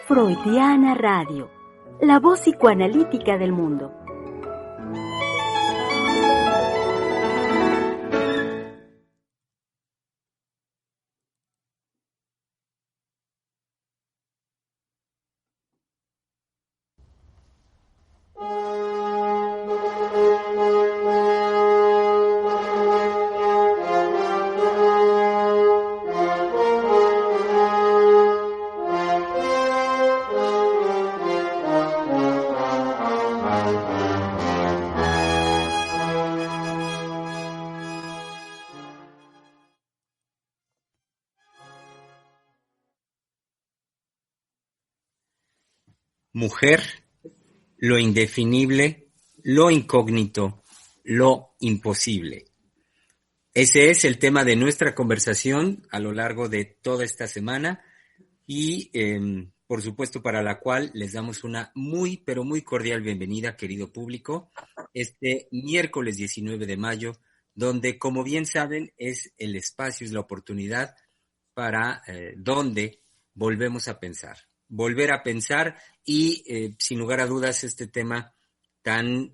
Freudiana Radio, la voz psicoanalítica del mundo. Mujer, lo indefinible, lo incógnito, lo imposible. Ese es el tema de nuestra conversación a lo largo de toda esta semana y, por supuesto, para la cual les damos una muy, pero muy cordial bienvenida, querido público, este miércoles 19 de mayo, donde, como bien saben, es el espacio, es la oportunidad para donde volvemos a pensar. Volver a pensar y, sin lugar a dudas, este tema tan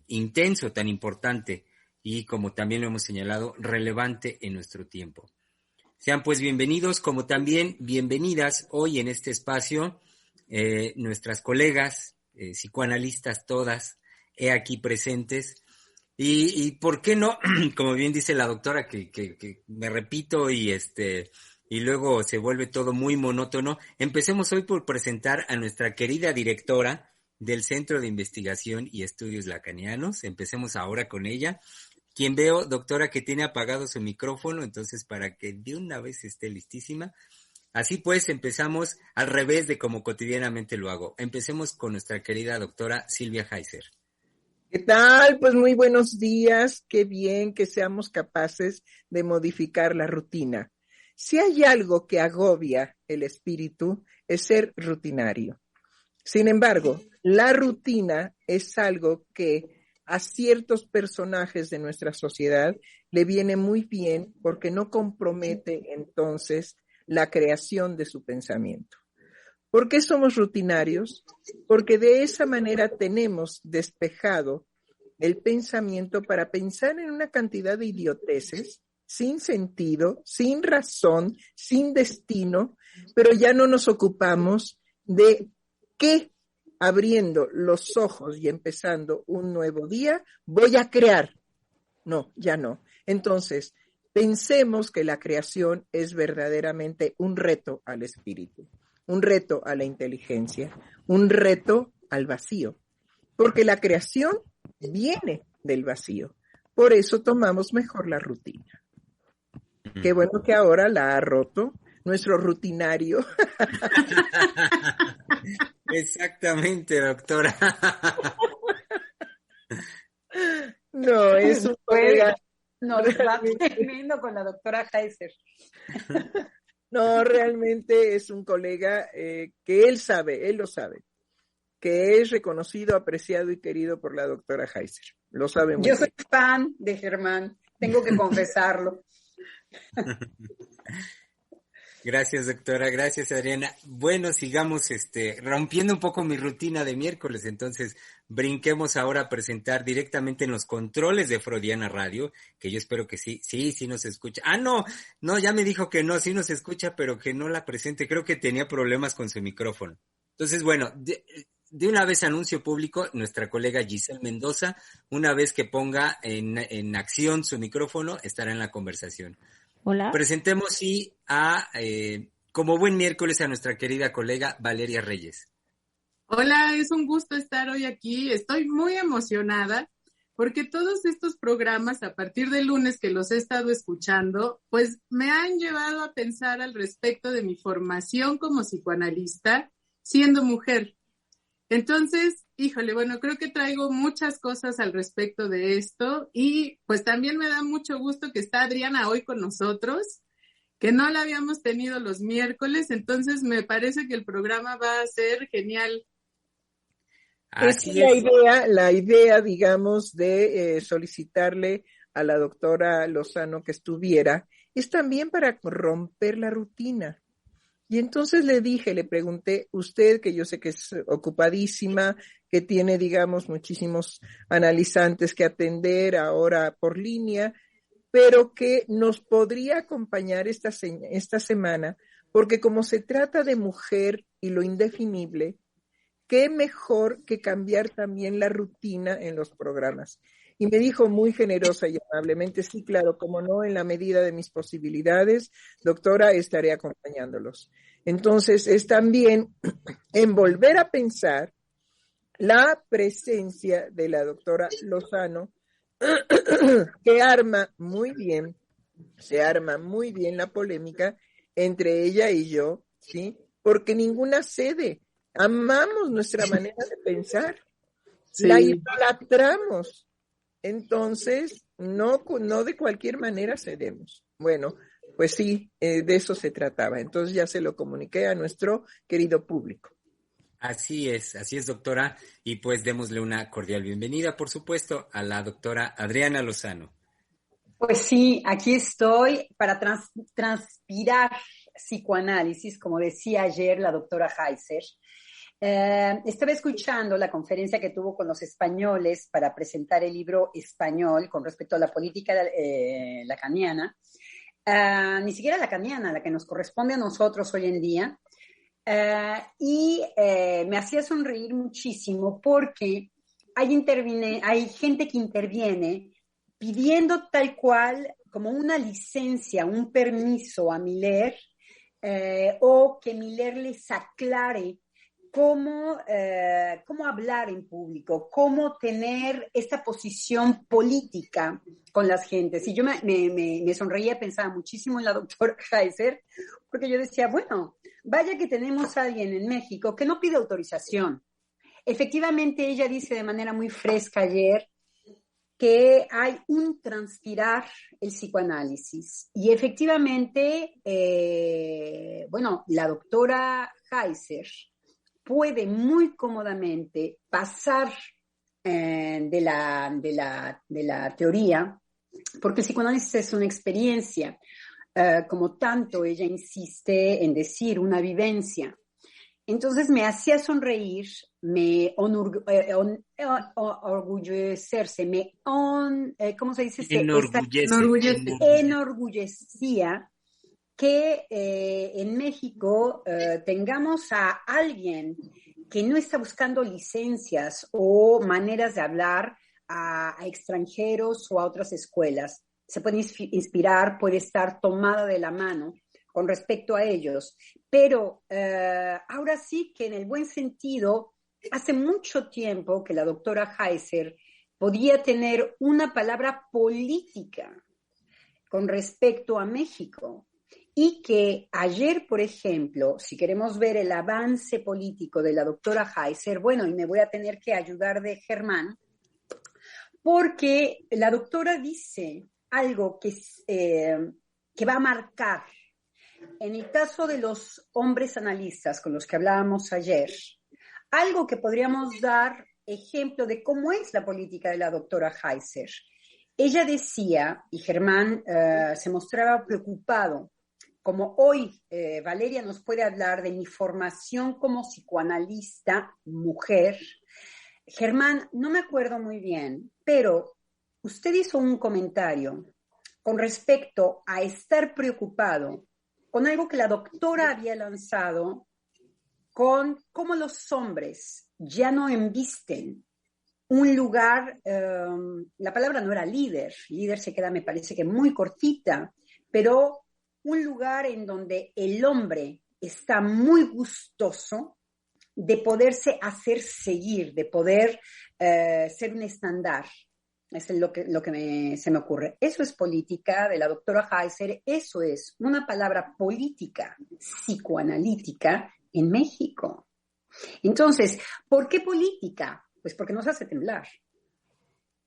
intenso, tan importante y, como también lo hemos señalado, relevante en nuestro tiempo. Sean pues bienvenidos, como también bienvenidas hoy en este espacio nuestras colegas, psicoanalistas todas, aquí presentes. Y ¿por qué no? Como bien dice la doctora, que me repito y luego se vuelve todo muy monótono. Empecemos hoy por presentar a nuestra querida directora del Centro de Investigación y Estudios Lacanianos. Empecemos ahora con ella, quien veo, doctora, que tiene apagado su micrófono, entonces para que de una vez esté listísima. Así pues, empezamos al revés de como cotidianamente lo hago. Empecemos con nuestra querida doctora Silvia Heiser. ¿Qué tal? Pues muy buenos días. Qué bien que seamos capaces de modificar la rutina. Si hay algo que agobia el espíritu, es ser rutinario. Sin embargo, la rutina es algo que a ciertos personajes de nuestra sociedad le viene muy bien porque no compromete entonces la creación de su pensamiento. ¿Por qué somos rutinarios? Porque de esa manera tenemos despejado el pensamiento para pensar en una cantidad de idioteces sin sentido, sin razón, sin destino, pero ya no nos ocupamos de qué, abriendo los ojos y empezando un nuevo día, voy a crear. No, ya no. Entonces, pensemos que la creación es verdaderamente un reto al espíritu, un reto a la inteligencia, un reto al vacío, porque la creación viene del vacío. Por eso tomamos mejor la rutina. Qué bueno que ahora la ha roto nuestro rutinario. Exactamente, doctora. No, es un colega. Nos va tremendo con la doctora Heiser. No, realmente es un colega que él lo sabe, que es reconocido, apreciado y querido por la doctora Heiser. Lo sabe muy bien. Yo soy fan de Germán, tengo que confesarlo. Gracias, doctora. Gracias, Adriana. Bueno, sigamos rompiendo un poco mi rutina de miércoles. Entonces, brinquemos ahora a presentar directamente en los controles de Freudiana Radio, que yo espero que sí nos escucha. No, ya me dijo que no, sí nos escucha, pero que no la presente. Creo que tenía problemas con su micrófono. Entonces, bueno, de una vez anuncio público, nuestra colega Giselle Mendoza, una vez que ponga en acción su micrófono, estará en la conversación. Hola. Presentemos como buen miércoles a nuestra querida colega Valeria Reyes. Hola, es un gusto estar hoy aquí. Estoy muy emocionada porque todos estos programas, a partir del lunes que los he estado escuchando, pues me han llevado a pensar al respecto de mi formación como psicoanalista siendo mujer. Entonces, híjole, bueno, creo que traigo muchas cosas al respecto de esto y pues también me da mucho gusto que está Adriana hoy con nosotros, que no la habíamos tenido los miércoles, entonces me parece que el programa va a ser genial. Así es la idea, digamos, de solicitarle a la doctora Lozano que estuviera, es también para romper la rutina. Y entonces le pregunté, usted, que yo sé que es ocupadísima, que tiene, digamos, muchísimos analizantes que atender ahora por línea, pero que nos podría acompañar esta semana, porque como se trata de mujer y lo indefinible, qué mejor que cambiar también la rutina en los programas. Y me dijo muy generosa y amablemente, sí, claro, como no, en la medida de mis posibilidades, doctora, estaré acompañándolos. Entonces, es también en volver a pensar la presencia de la doctora Lozano, que se arma muy bien la polémica entre ella y yo, ¿sí? Porque ninguna cede. Amamos nuestra manera de pensar, Sí. la idolatramos. Entonces, no de cualquier manera cedemos. Bueno, pues sí, de eso se trataba. Entonces ya se lo comuniqué a nuestro querido público. Así es, doctora. Y pues démosle una cordial bienvenida, por supuesto, a la doctora Adriana Lozano. Pues sí, aquí estoy para transpirar psicoanálisis, como decía ayer la doctora Heiser. Estaba escuchando la conferencia que tuvo con los españoles para presentar el libro español con respecto a la política lacaniana. Ni siquiera lacaniana, la que nos corresponde a nosotros hoy en día. Y me hacía sonreír muchísimo porque hay gente que interviene pidiendo tal cual como una licencia, un permiso a Miller, o que Miller les aclare cómo hablar en público, cómo tener esta posición política con las gentes. Y yo me sonreía, pensaba muchísimo en la doctora Heiser, porque yo decía, bueno, vaya que tenemos a alguien en México que no pide autorización. Efectivamente, ella dice de manera muy fresca ayer que hay un transpirar el psicoanálisis. Y efectivamente, bueno, la doctora Heiser puede muy cómodamente pasar de la teoría, porque el psicoanálisis es una experiencia, como tanto ella insiste en decir, una vivencia. Entonces me hacía sonreír, me orgullecerse, ¿cómo se dice? Enorgullecía que en México tengamos a alguien que no está buscando licencias o maneras de hablar a extranjeros o a otras escuelas. Se puede inspirar, puede estar tomada de la mano con respecto a ellos. Pero ahora sí que en el buen sentido, hace mucho tiempo que la doctora Heiser podía tener una palabra política con respecto a México. Y que ayer, por ejemplo, si queremos ver el avance político de la doctora Heiser, bueno, y me voy a tener que ayudar de Germán, porque la doctora dice algo que va a marcar. En el caso de los hombres analistas con los que hablábamos ayer, algo que podríamos dar ejemplo de cómo es la política de la doctora Heiser. Ella decía, y Germán se mostraba preocupado, como hoy Valeria nos puede hablar de mi formación como psicoanalista mujer, Germán, no me acuerdo muy bien, pero usted hizo un comentario con respecto a estar preocupado con algo que la doctora había lanzado, con cómo los hombres ya no embisten un lugar, la palabra no era líder se queda, me parece que muy cortita, pero un lugar en donde el hombre está muy gustoso de poderse hacer seguir, de poder ser un estándar. Es lo que se me ocurre. Eso es política de la doctora Heiser, eso es una palabra política, psicoanalítica en México. Entonces, ¿por qué política? Pues porque nos hace temblar,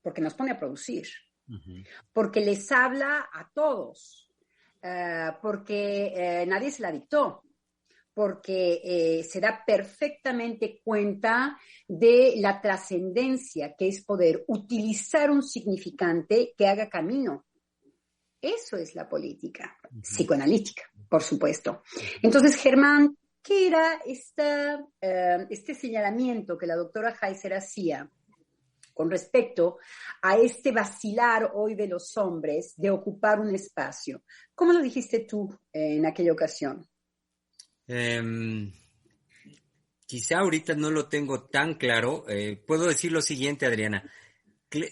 porque nos pone a producir, porque les habla a todos, porque nadie se la dictó, porque se da perfectamente cuenta de la trascendencia que es poder utilizar un significante que haga camino Eso es la política psicoanalítica, por supuesto. Entonces, Germán, ¿qué era este señalamiento que la doctora Heiser hacía con respecto a este vacilar hoy de los hombres de ocupar un espacio? ¿Cómo lo dijiste tú en aquella ocasión? Quizá ahorita no lo tengo tan claro. Puedo decir lo siguiente, Adriana.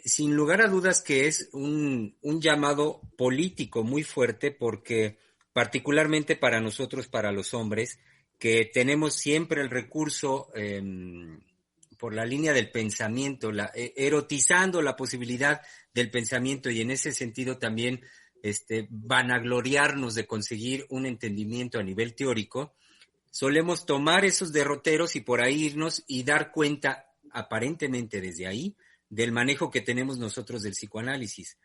Sin lugar a dudas que es un llamado político muy fuerte, porque particularmente para nosotros, para los hombres, que tenemos siempre el recurso por la línea del pensamiento, erotizando la posibilidad del pensamiento, y en ese sentido también vanagloriarnos de conseguir un entendimiento a nivel teórico, solemos tomar esos derroteros y por ahí irnos y dar cuenta, aparentemente desde ahí, del manejo que tenemos nosotros del psicoanálisis.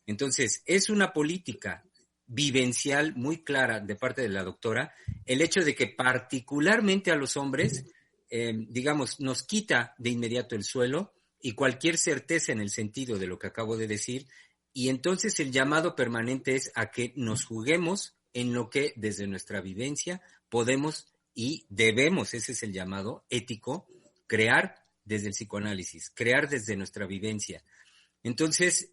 Entonces, es una política vivencial muy clara de parte de la doctora, el hecho de que particularmente a los hombres, digamos, nos quita de inmediato el suelo y cualquier certeza en el sentido de lo que acabo de decir, y entonces el llamado permanente es a que nos juguemos en lo que desde nuestra vivencia podemos y debemos, ese es el llamado ético, crear desde el psicoanálisis, crear desde nuestra vivencia. Entonces,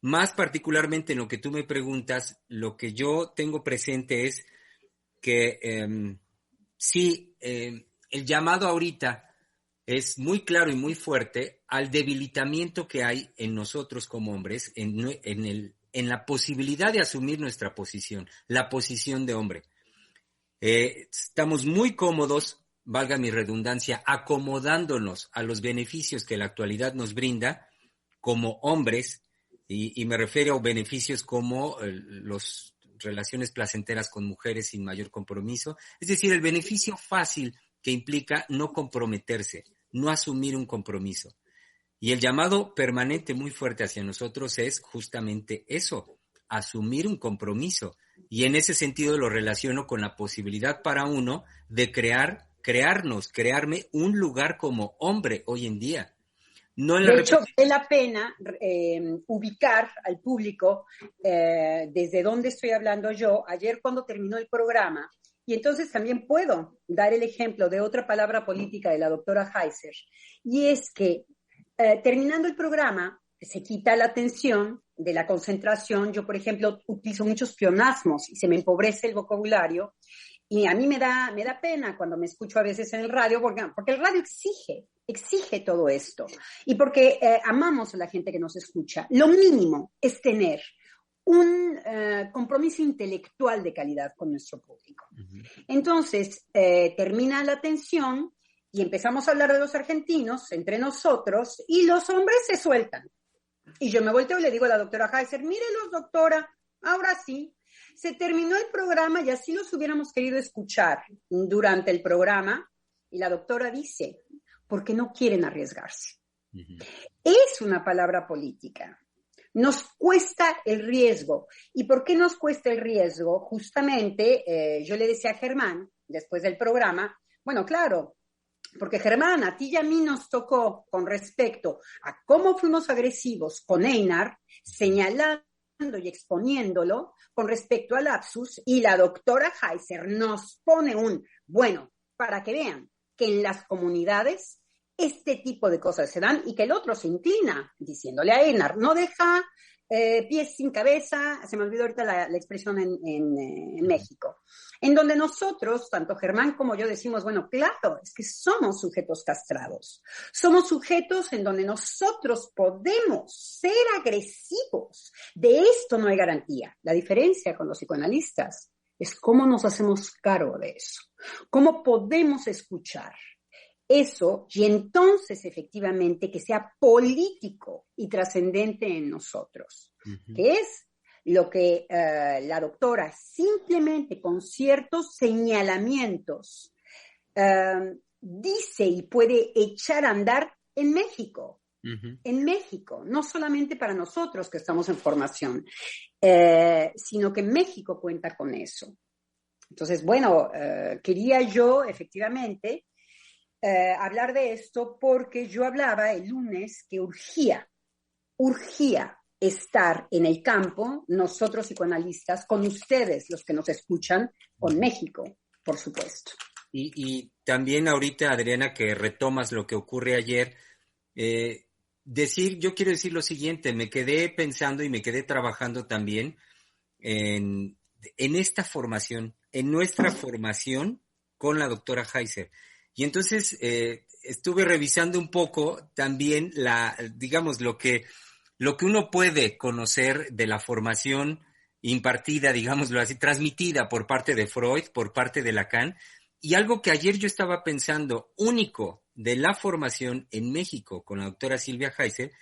más particularmente en lo que tú me preguntas, lo que yo tengo presente es que sí, el llamado ahorita es muy claro y muy fuerte al debilitamiento que hay en nosotros como hombres, en la posibilidad de asumir nuestra posición, la posición de hombre. Estamos muy cómodos, valga mi redundancia, acomodándonos a los beneficios que la actualidad nos brinda como hombres, y me refiero a beneficios como las relaciones placenteras con mujeres sin mayor compromiso, es decir, el beneficio fácil que implica no comprometerse, no asumir un compromiso. Y el llamado permanente muy fuerte hacia nosotros es justamente eso, asumir un compromiso. Y en ese sentido lo relaciono con la posibilidad para uno de crearme un lugar como hombre hoy en día. No en de hecho, vale la pena ubicar al público desde dónde estoy hablando yo. Ayer cuando terminó el programa, y entonces también puedo dar el ejemplo de otra palabra política de la doctora Heiser, y es que terminando el programa se quita la atención de la concentración. Yo, por ejemplo, utilizo muchos pleonasmos y se me empobrece el vocabulario, y a mí me da pena cuando me escucho a veces en el radio, porque el radio exige todo esto, y porque amamos a la gente que nos escucha. Lo mínimo es tener un compromiso intelectual de calidad con nuestro público. Uh-huh. Entonces, termina la atención y empezamos a hablar de los argentinos entre nosotros, y los hombres se sueltan. Y yo me volteo y le digo a la doctora Heiser, mírelos, doctora, ahora sí, se terminó el programa y así los hubiéramos querido escuchar durante el programa. Y la doctora dice, porque no quieren arriesgarse. Uh-huh. Es una palabra política. Nos cuesta el riesgo. ¿Y por qué nos cuesta el riesgo? Justamente, yo le decía a Germán, después del programa, bueno, claro, porque Germán, a ti y a mí nos tocó, con respecto a cómo fuimos agresivos con Einar, señalando y exponiéndolo con respecto al lapsus, y la doctora Heiser nos pone bueno, para que vean que en las comunidades este tipo de cosas se dan, y que el otro se inclina diciéndole a Einar, no deja pies sin cabeza, se me olvidó ahorita la expresión en México, en donde nosotros, tanto Germán como yo, decimos, bueno, claro, es que somos sujetos castrados, somos sujetos en donde nosotros podemos ser agresivos, de esto no hay garantía. La diferencia con los psicoanalistas es cómo nos hacemos cargo de eso, cómo podemos escuchar eso, y entonces efectivamente que sea político y trascendente en nosotros, uh-huh. Que es lo que la doctora simplemente con ciertos señalamientos dice y puede echar a andar en México. Uh-huh. En México, no solamente para nosotros que estamos en formación, sino que México cuenta con eso. Entonces, bueno, quería yo efectivamente hablar de esto, porque yo hablaba el lunes que urgía estar en el campo, nosotros psicoanalistas, con ustedes, los que nos escuchan, con México, por supuesto. Y también ahorita, Adriana, que retomas lo que ocurre ayer, yo quiero decir lo siguiente, me quedé pensando y me quedé trabajando también en esta formación, en nuestra formación con la doctora Heiser. Y entonces estuve revisando un poco también digamos, lo que uno puede conocer de la formación impartida, digámoslo así, transmitida por parte de Freud, por parte de Lacan, y algo que ayer yo estaba pensando, único de la formación en México con la doctora Silvia Heiser,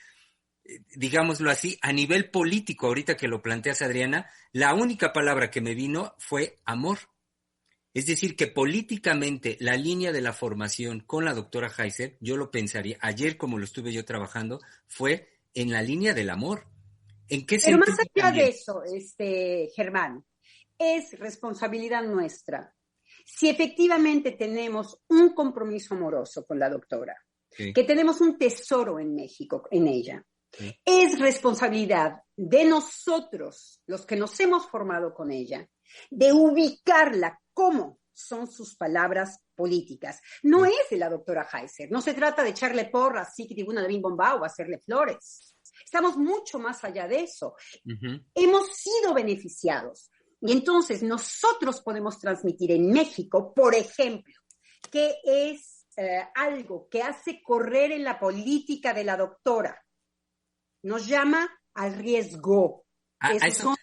digámoslo así, a nivel político, ahorita que lo planteas, Adriana, la única palabra que me vino fue amor. Es decir, que políticamente la línea de la formación con la doctora Heiser, yo lo pensaría, ayer como lo estuve yo trabajando, fue en la línea del amor. ¿En qué Pero sentido? más allá también? de eso, Germán, es responsabilidad nuestra. Si efectivamente tenemos un compromiso amoroso con la doctora, Sí. que tenemos un tesoro en México, en ella, Sí. es responsabilidad de nosotros, los que nos hemos formado con ella, de ubicarla como son sus palabras políticas. No es de la doctora Heiser, no se trata de echarle porras, sí, que tribuna de bim bom bau, o hacerle flores. Estamos mucho más allá de eso. Uh-huh. Hemos sido beneficiados. Y entonces nosotros podemos transmitir en México, por ejemplo, que es algo que hace correr en la política de la doctora. Nos llama al riesgo. Eso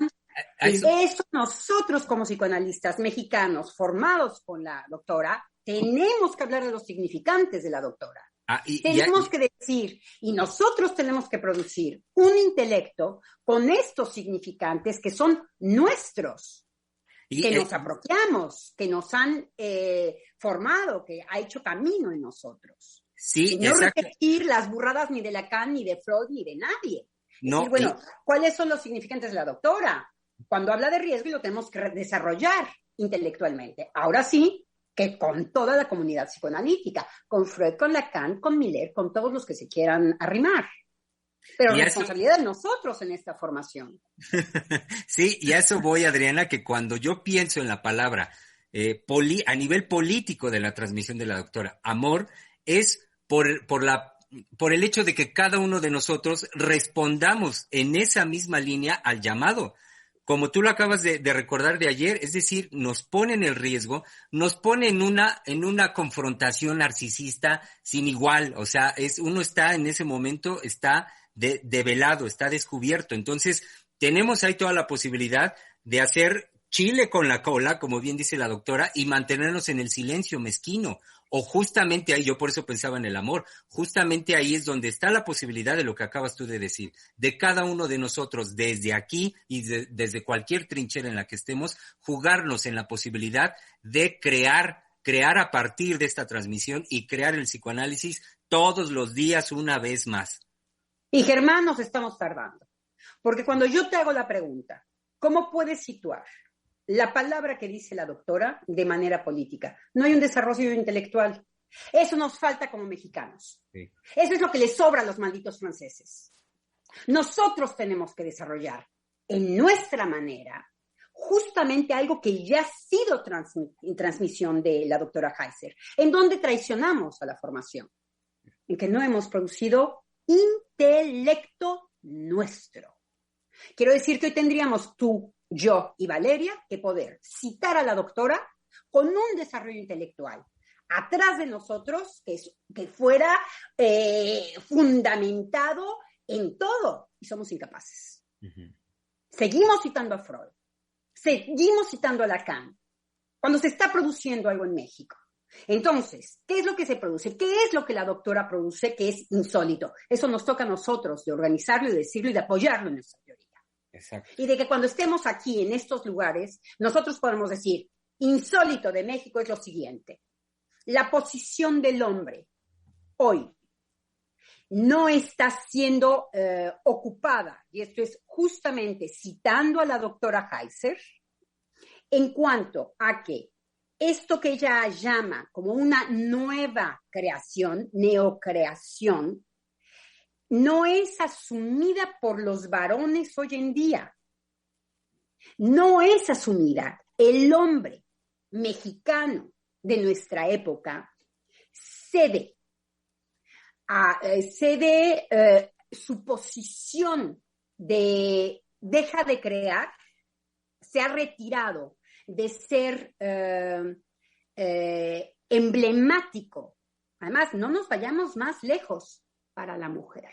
nosotros como psicoanalistas mexicanos formados con la doctora, tenemos que hablar de los significantes de la doctora. Tenemos que decir, y nosotros tenemos que producir un intelecto con estos significantes que son nuestros, que nos apropiamos, que nos han formado, que ha hecho camino en nosotros. Sí, y no repetir las burradas ni de Lacan, ni de Freud, ni de nadie. No, decir, bueno, ¿cuáles son los significantes de la doctora? Cuando habla de riesgo y lo tenemos que desarrollar intelectualmente. Ahora sí, que con toda la comunidad psicoanalítica, con Freud, con Lacan, con Miller, con todos los que se quieran arrimar. Pero responsabilidad de nosotros en esta formación. Sí, y a eso voy, Adriana, que cuando yo pienso en la palabra a nivel político de la transmisión de la doctora, amor, es por el hecho de que cada uno de nosotros respondamos en esa misma línea al llamado. Como tú lo acabas de recordar de ayer, es decir, nos pone en el riesgo, nos pone en una confrontación narcisista sin igual, o sea, uno está en ese momento, está develado, está descubierto, entonces tenemos ahí toda la posibilidad de hacer chile con la cola, como bien dice la doctora, y mantenernos en el silencio mezquino, o justamente ahí, yo por eso pensaba en el amor, justamente ahí es donde está la posibilidad de lo que acabas tú de decir, de cada uno de nosotros, desde aquí y desde cualquier trinchera en la que estemos, jugarnos en la posibilidad de crear a partir de esta transmisión y crear el psicoanálisis todos los días una vez más. Y Germán, nos estamos tardando, porque cuando yo te hago la pregunta, ¿cómo puedes situar la palabra que dice la doctora de manera política? No hay un desarrollo intelectual. Eso nos falta como mexicanos. Sí. Eso es lo que les sobra a los malditos franceses. Nosotros tenemos que desarrollar en nuestra manera justamente algo que ya ha sido transmisión de la doctora Heiser, en donde traicionamos a la formación, en que no hemos producido intelecto nuestro. Quiero decir que hoy tendríamos tú, yo y Valeria que poder citar a la doctora con un desarrollo intelectual atrás de nosotros que fuera fundamentado en todo, y somos incapaces. Uh-huh. Seguimos citando a Freud, seguimos citando a Lacan, cuando se está produciendo algo en México. Entonces, ¿qué es lo que se produce? ¿Qué es lo que la doctora produce que es insólito? Eso nos toca a nosotros de organizarlo y decirlo y de apoyarlo en nuestra teoría. Exacto. Y de que cuando estemos aquí en estos lugares, nosotros podemos decir, insólito de México es lo siguiente: la posición del hombre hoy no está siendo ocupada, y esto es justamente citando a la doctora Heiser, en cuanto a que esto que ella llama como una nueva creación, neocreación, no es asumida por los varones hoy en día. No es asumida. El hombre mexicano de nuestra época cede su posición de deja de crear, se ha retirado de ser emblemático. Además, no nos vayamos más lejos para la mujer.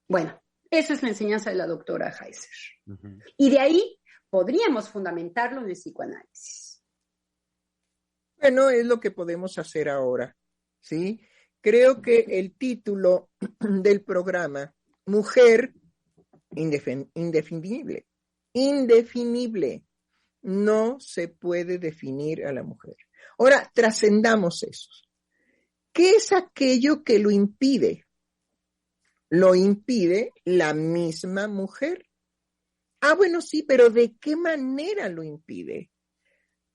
Bueno, esa es la enseñanza de la doctora Heiser. Uh-huh. Y de ahí podríamos fundamentarlo en el psicoanálisis. Bueno, es lo que podemos hacer ahora, ¿sí? Creo que el título del programa, Mujer indefinible, no se puede definir a la mujer. Ahora, trascendamos eso. ¿Qué es aquello que lo impide? Lo impide la misma mujer. Ah, bueno, sí, pero ¿de qué manera lo impide?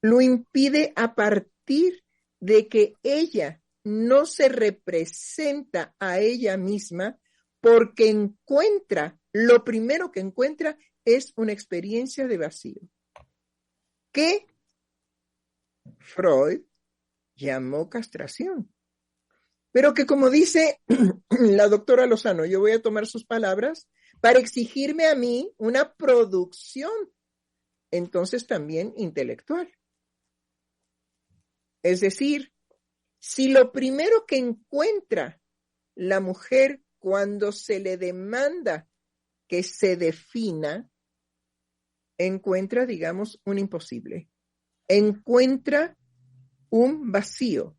Lo impide a partir de que ella no se representa a ella misma porque lo primero que encuentra es una experiencia de vacío, que Freud llamó castración. Pero que, como dice la doctora Lozano, yo voy a tomar sus palabras, para exigirme a mí una producción, entonces también intelectual. Es decir, si lo primero que encuentra la mujer cuando se le demanda que se defina, encuentra, digamos, un imposible, encuentra un vacío.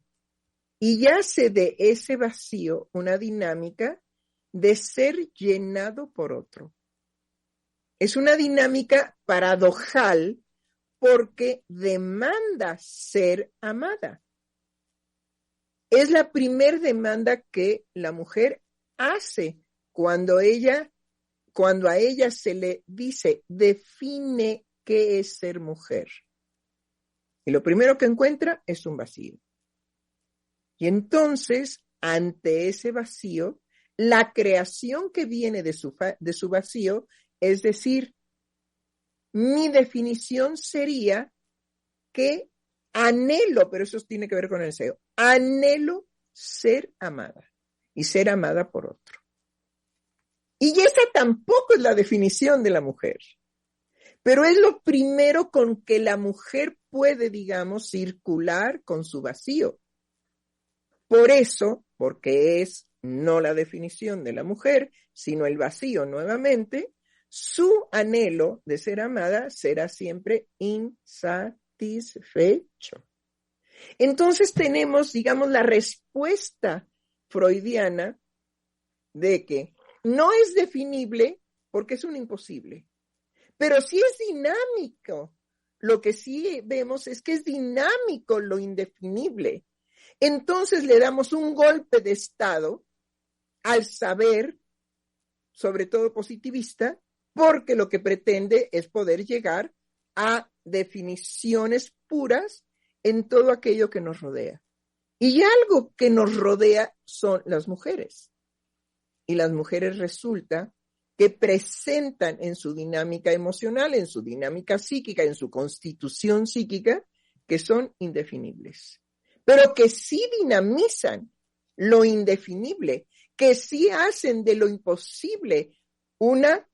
Y yace de ese vacío una dinámica de ser llenado por otro. Es una dinámica paradojal porque demanda ser amada. Es la primer demanda que la mujer hace cuando a ella se le dice, define qué es ser mujer. Y lo primero que encuentra es un vacío. Y entonces, ante ese vacío, la creación que viene de su vacío, es decir, mi definición sería que anhelo, pero eso tiene que ver con el deseo, anhelo ser amada y ser amada por otro. Y esa tampoco es la definición de la mujer, pero es lo primero con que la mujer puede, digamos, circular con su vacío. Por eso, porque es no la definición de la mujer, sino el vacío nuevamente, su anhelo de ser amada será siempre insatisfecho. Entonces tenemos, digamos, la respuesta freudiana de que no es definible porque es un imposible, pero sí es dinámico. Lo que sí vemos es que es dinámico lo indefinible. Entonces le damos un golpe de estado al saber, sobre todo positivista, porque lo que pretende es poder llegar a definiciones puras en todo aquello que nos rodea. Y algo que nos rodea son las mujeres. Y las mujeres resulta que presentan en su dinámica emocional, en su dinámica psíquica, en su constitución psíquica, que son indefinibles. Pero que sí dinamizan lo indefinible, que sí hacen de lo imposible una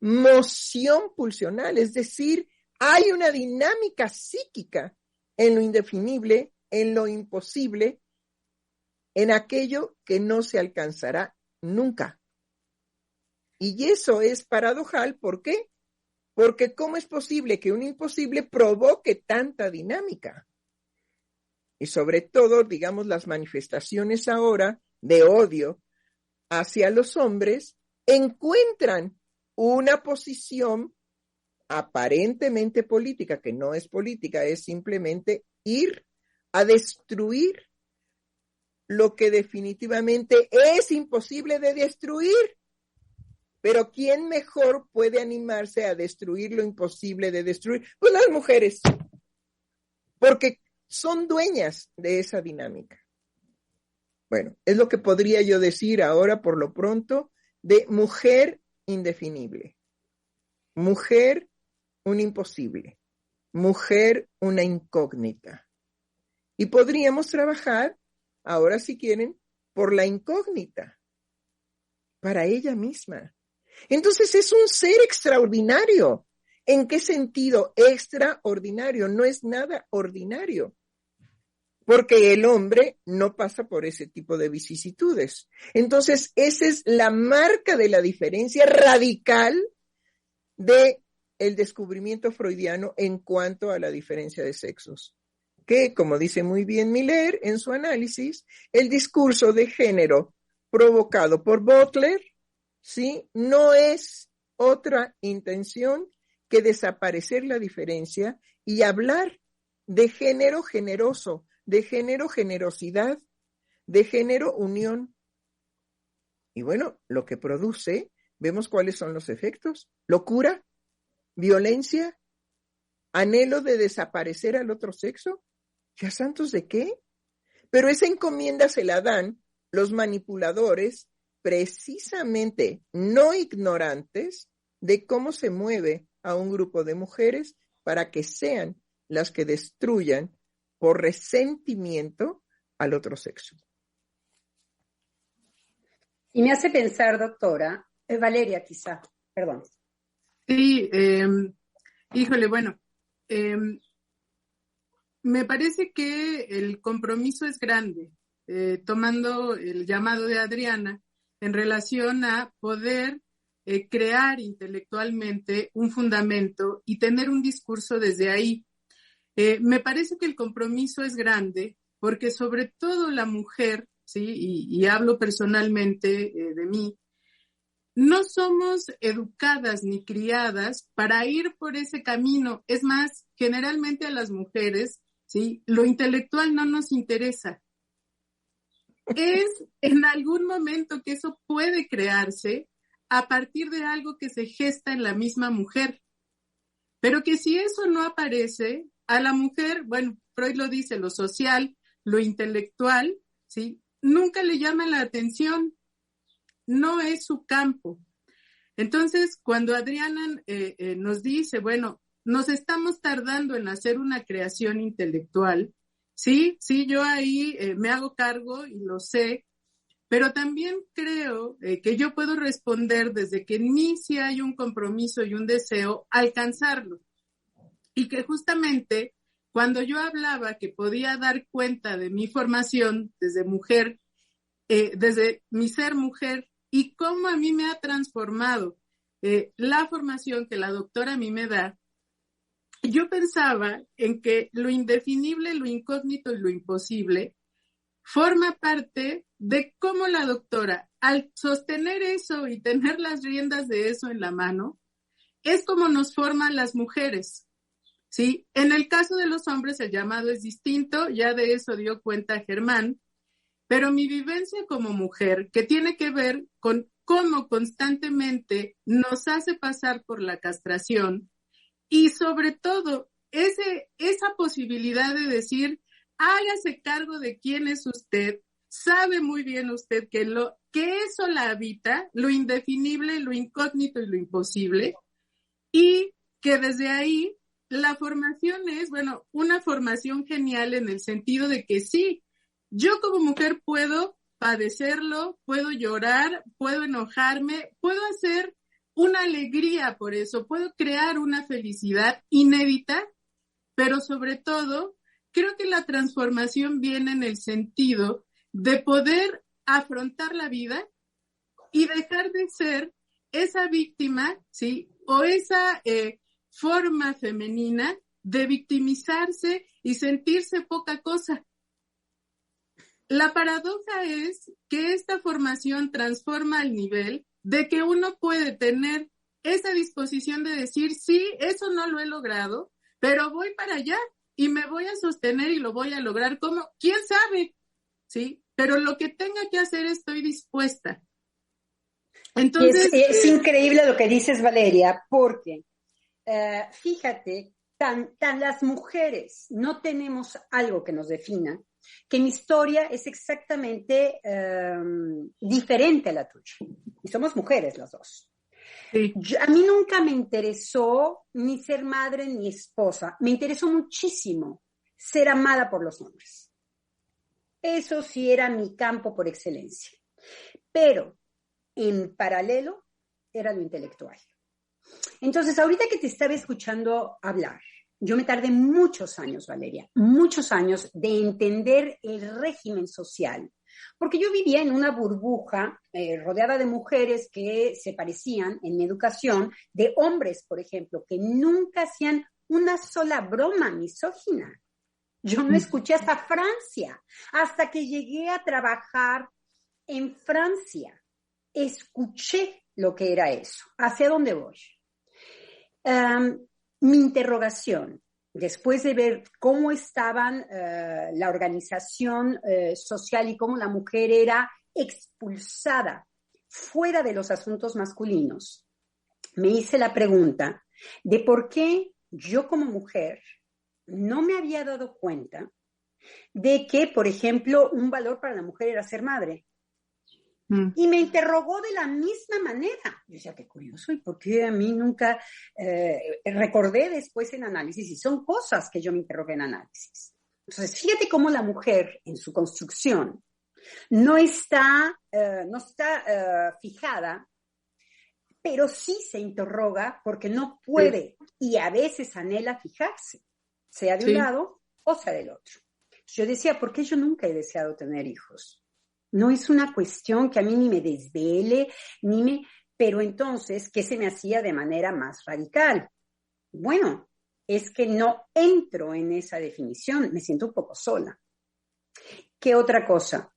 moción pulsional, es decir, hay una dinámica psíquica en lo indefinible, en lo imposible, en aquello que no se alcanzará nunca. Y eso es paradojal, ¿por qué? Porque ¿cómo es posible que un imposible provoque tanta dinámica? Y sobre todo, digamos, las manifestaciones ahora de odio hacia los hombres encuentran una posición aparentemente política, que no es política, es simplemente ir a destruir lo que definitivamente es imposible de destruir. Pero ¿quién mejor puede animarse a destruir lo imposible de destruir? Pues las mujeres, porque son dueñas de esa dinámica. Bueno, es lo que podría yo decir ahora por lo pronto de mujer indefinible, mujer un imposible, mujer una incógnita. Y podríamos trabajar, ahora si quieren, por la incógnita, para ella misma. Entonces es un ser extraordinario. ¿En qué sentido? Extraordinario, no es nada ordinario. Porque el hombre no pasa por ese tipo de vicisitudes. Entonces, esa es la marca de la diferencia radical del descubrimiento freudiano en cuanto a la diferencia de sexos. Que, como dice muy bien Miller en su análisis, el discurso de género provocado por Butler, ¿sí?, no es otra intención que desaparecer la diferencia y hablar de género generoso, de género generosidad, de género unión. Y bueno, lo que produce, vemos cuáles son los efectos: locura, violencia, anhelo de desaparecer al otro sexo. ¿Ya santos de qué? Pero esa encomienda se la dan los manipuladores, precisamente no ignorantes de cómo se mueve a un grupo de mujeres para que sean las que destruyan por resentimiento al otro sexo. Y me hace pensar, doctora, Valeria quizá, perdón. Sí, híjole, bueno, me parece que el compromiso es grande, tomando el llamado de Adriana en relación a poder crear intelectualmente un fundamento y tener un discurso desde ahí. Me parece que el compromiso es grande porque sobre todo la mujer, ¿sí? Y hablo personalmente de mí, no somos educadas ni criadas para ir por ese camino. Es más, generalmente a las mujeres, ¿sí?, lo intelectual no nos interesa. Es en algún momento que eso puede crearse a partir de algo que se gesta en la misma mujer. Pero que si eso no aparece, a la mujer, bueno, Freud lo dice, lo social, lo intelectual, ¿sí?, nunca le llama la atención, no es su campo. Entonces, cuando Adriana nos dice, bueno, nos estamos tardando en hacer una creación intelectual, sí, yo ahí me hago cargo y lo sé, pero también creo que yo puedo responder desde que en mí sí hay un compromiso y un deseo alcanzarlo. Y que justamente cuando yo hablaba que podía dar cuenta de mi formación desde mujer, desde mi ser mujer y cómo a mí me ha transformado la formación que la doctora a mí me da, yo pensaba en que lo indefinible, lo incógnito y lo imposible forma parte de cómo la doctora, al sostener eso y tener las riendas de eso en la mano, es como nos forman las mujeres. ¿Sí? En el caso de los hombres el llamado es distinto, ya de eso dio cuenta Germán, pero mi vivencia como mujer, que tiene que ver con cómo constantemente nos hace pasar por la castración y sobre todo esa posibilidad de decir, hágase cargo de quién es usted, sabe muy bien usted que eso la habita, lo indefinible, lo incógnito y lo imposible, y que desde ahí la formación es, bueno, una formación genial en el sentido de que sí, yo como mujer puedo padecerlo, puedo llorar, puedo enojarme, puedo hacer una alegría por eso, puedo crear una felicidad inédita, pero sobre todo, creo que la transformación viene en el sentido de poder afrontar la vida y dejar de ser esa víctima, ¿sí? O esa forma femenina de victimizarse y sentirse poca cosa. La paradoja es que esta formación transforma al nivel de que uno puede tener esa disposición de decir, sí, eso no lo he logrado, pero voy para allá y me voy a sostener y lo voy a lograr. ¿Cómo? ¿Quién sabe? ¿Sí? Pero lo que tenga que hacer estoy dispuesta. Entonces, es increíble lo que dices, Valeria, porque fíjate, tan las mujeres no tenemos algo que nos defina, que mi historia es exactamente diferente a la tuya. Y somos mujeres las dos. Sí. A mí nunca me interesó ni ser madre ni esposa. Me interesó muchísimo ser amada por los hombres. Eso sí era mi campo por excelencia. Pero en paralelo era lo intelectual. Entonces, ahorita que te estaba escuchando hablar, yo me tardé muchos años, Valeria, muchos años de entender el régimen social, porque yo vivía en una burbuja rodeada de mujeres que se parecían en mi educación, de hombres, por ejemplo, que nunca hacían una sola broma misógina. Yo no escuché hasta Francia, hasta que llegué a trabajar en Francia. Escuché lo que era eso. ¿Hacia dónde voy? Mi interrogación, después de ver cómo estaban la organización social y cómo la mujer era expulsada fuera de los asuntos masculinos, me hice la pregunta de por qué yo como mujer no me había dado cuenta de que, por ejemplo, un valor para la mujer era ser madre. Y me interrogó de la misma manera. Yo decía, qué curioso, ¿y por qué a mí nunca recordé después en análisis? Y son cosas que yo me interrogué en análisis. Entonces, fíjate cómo la mujer en su construcción no está fijada, pero sí se interroga porque no puede y a veces anhela fijarse, sea de un lado o sea del otro. Yo decía, ¿por qué yo nunca he deseado tener hijos? No es una cuestión que a mí ni me desvele, pero entonces, ¿qué se me hacía de manera más radical? Bueno, es que no entro en esa definición, me siento un poco sola. ¿Qué otra cosa?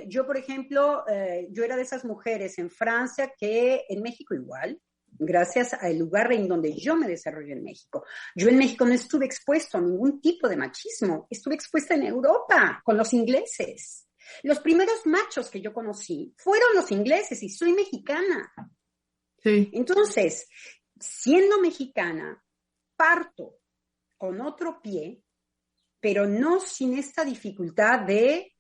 Yo, por ejemplo, yo era de esas mujeres en Francia que en México igual, gracias al lugar en donde yo me desarrollé en México. Yo en México no estuve expuesto a ningún tipo de machismo, estuve expuesta en Europa con los ingleses. Los primeros machos que yo conocí fueron los ingleses y soy mexicana. Sí. Entonces, siendo mexicana, parto con otro pie, pero no sin esta dificultad de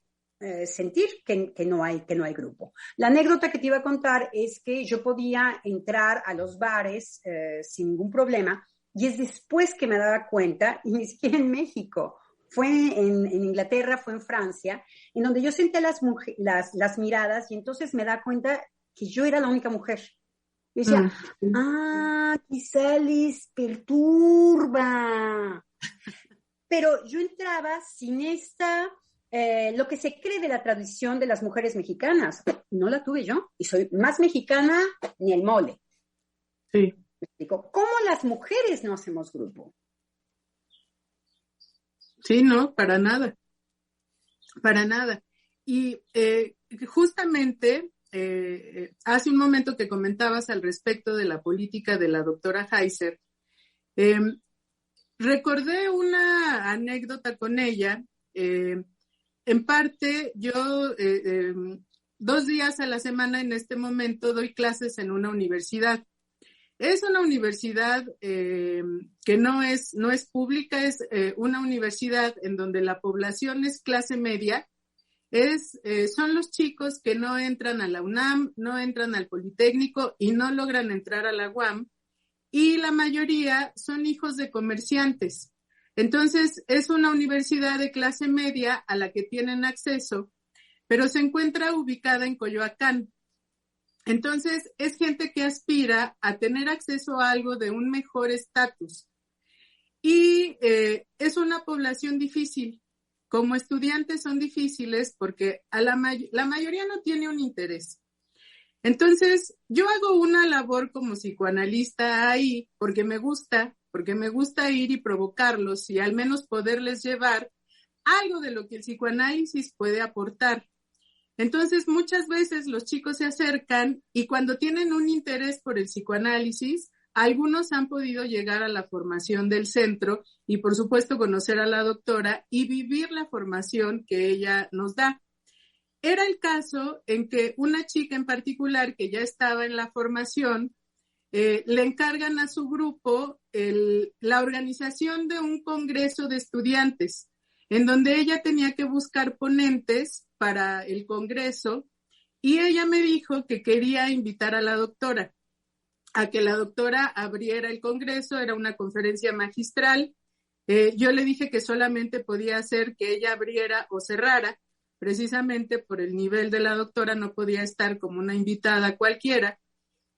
sentir que no hay grupo. La anécdota que te iba a contar es que yo podía entrar a los bares sin ningún problema y es después que me daba cuenta, y ni siquiera en México, fue en Inglaterra, fue en Francia, en donde yo senté las miradas y entonces me da cuenta que yo era la única mujer. Yo decía, quizá les perturba. Pero yo entraba sin lo que se cree de la tradición de las mujeres mexicanas. No la tuve yo y soy más mexicana ni el mole. Sí. ¿Me explico? ¿Cómo las mujeres no hacemos grupo? Sí, no, para nada. Para nada. Y justamente hace un momento que comentabas al respecto de la política de la doctora Heiser, recordé una anécdota con ella. En parte, yo 2 días a la semana en este momento doy clases en una universidad. Es una universidad que no es pública, es una universidad en donde la población es clase media. Son los chicos que no entran a la UNAM, no entran al Politécnico y no logran entrar a la UAM. Y la mayoría son hijos de comerciantes. Entonces, es una universidad de clase media a la que tienen acceso, pero se encuentra ubicada en Coyoacán. Entonces, es gente que aspira a tener acceso a algo de un mejor estatus. Y es una población difícil. Como estudiantes son difíciles porque la mayoría no tiene un interés. Entonces, yo hago una labor como psicoanalista ahí porque me gusta ir y provocarlos y al menos poderles llevar algo de lo que el psicoanálisis puede aportar. Entonces, muchas veces los chicos se acercan y cuando tienen un interés por el psicoanálisis, algunos han podido llegar a la formación del centro y, por supuesto, conocer a la doctora y vivir la formación que ella nos da. Era el caso en que una chica en particular que ya estaba en la formación, le encargan a su grupo la organización de un congreso de estudiantes. en donde ella tenía que buscar ponentes para el Congreso, y ella me dijo que quería invitar a la doctora, a que la doctora abriera el Congreso. Era una conferencia magistral. Yo le dije que solamente podía hacer que ella abriera o cerrara, precisamente por el nivel de la doctora, no podía estar como una invitada cualquiera.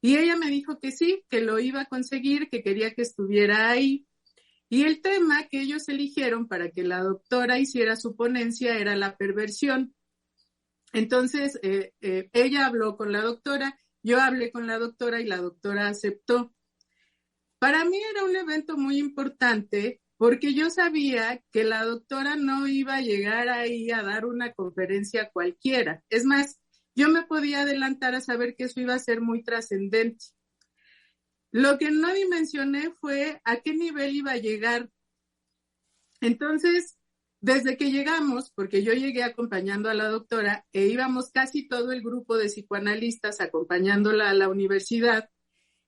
Y ella me dijo que sí, que lo iba a conseguir, que quería que estuviera ahí. Y el tema que ellos eligieron para que la doctora hiciera su ponencia era la perversión. Entonces, ella habló con la doctora, yo hablé con la doctora y la doctora aceptó. Para mí era un evento muy importante porque yo sabía que la doctora no iba a llegar ahí a dar una conferencia cualquiera. Es más, yo me podía adelantar a saber que eso iba a ser muy trascendente. Lo que no dimensioné fue a qué nivel iba a llegar. Entonces, desde que llegamos, porque yo llegué acompañando a la doctora e íbamos casi todo el grupo de psicoanalistas acompañándola a la universidad,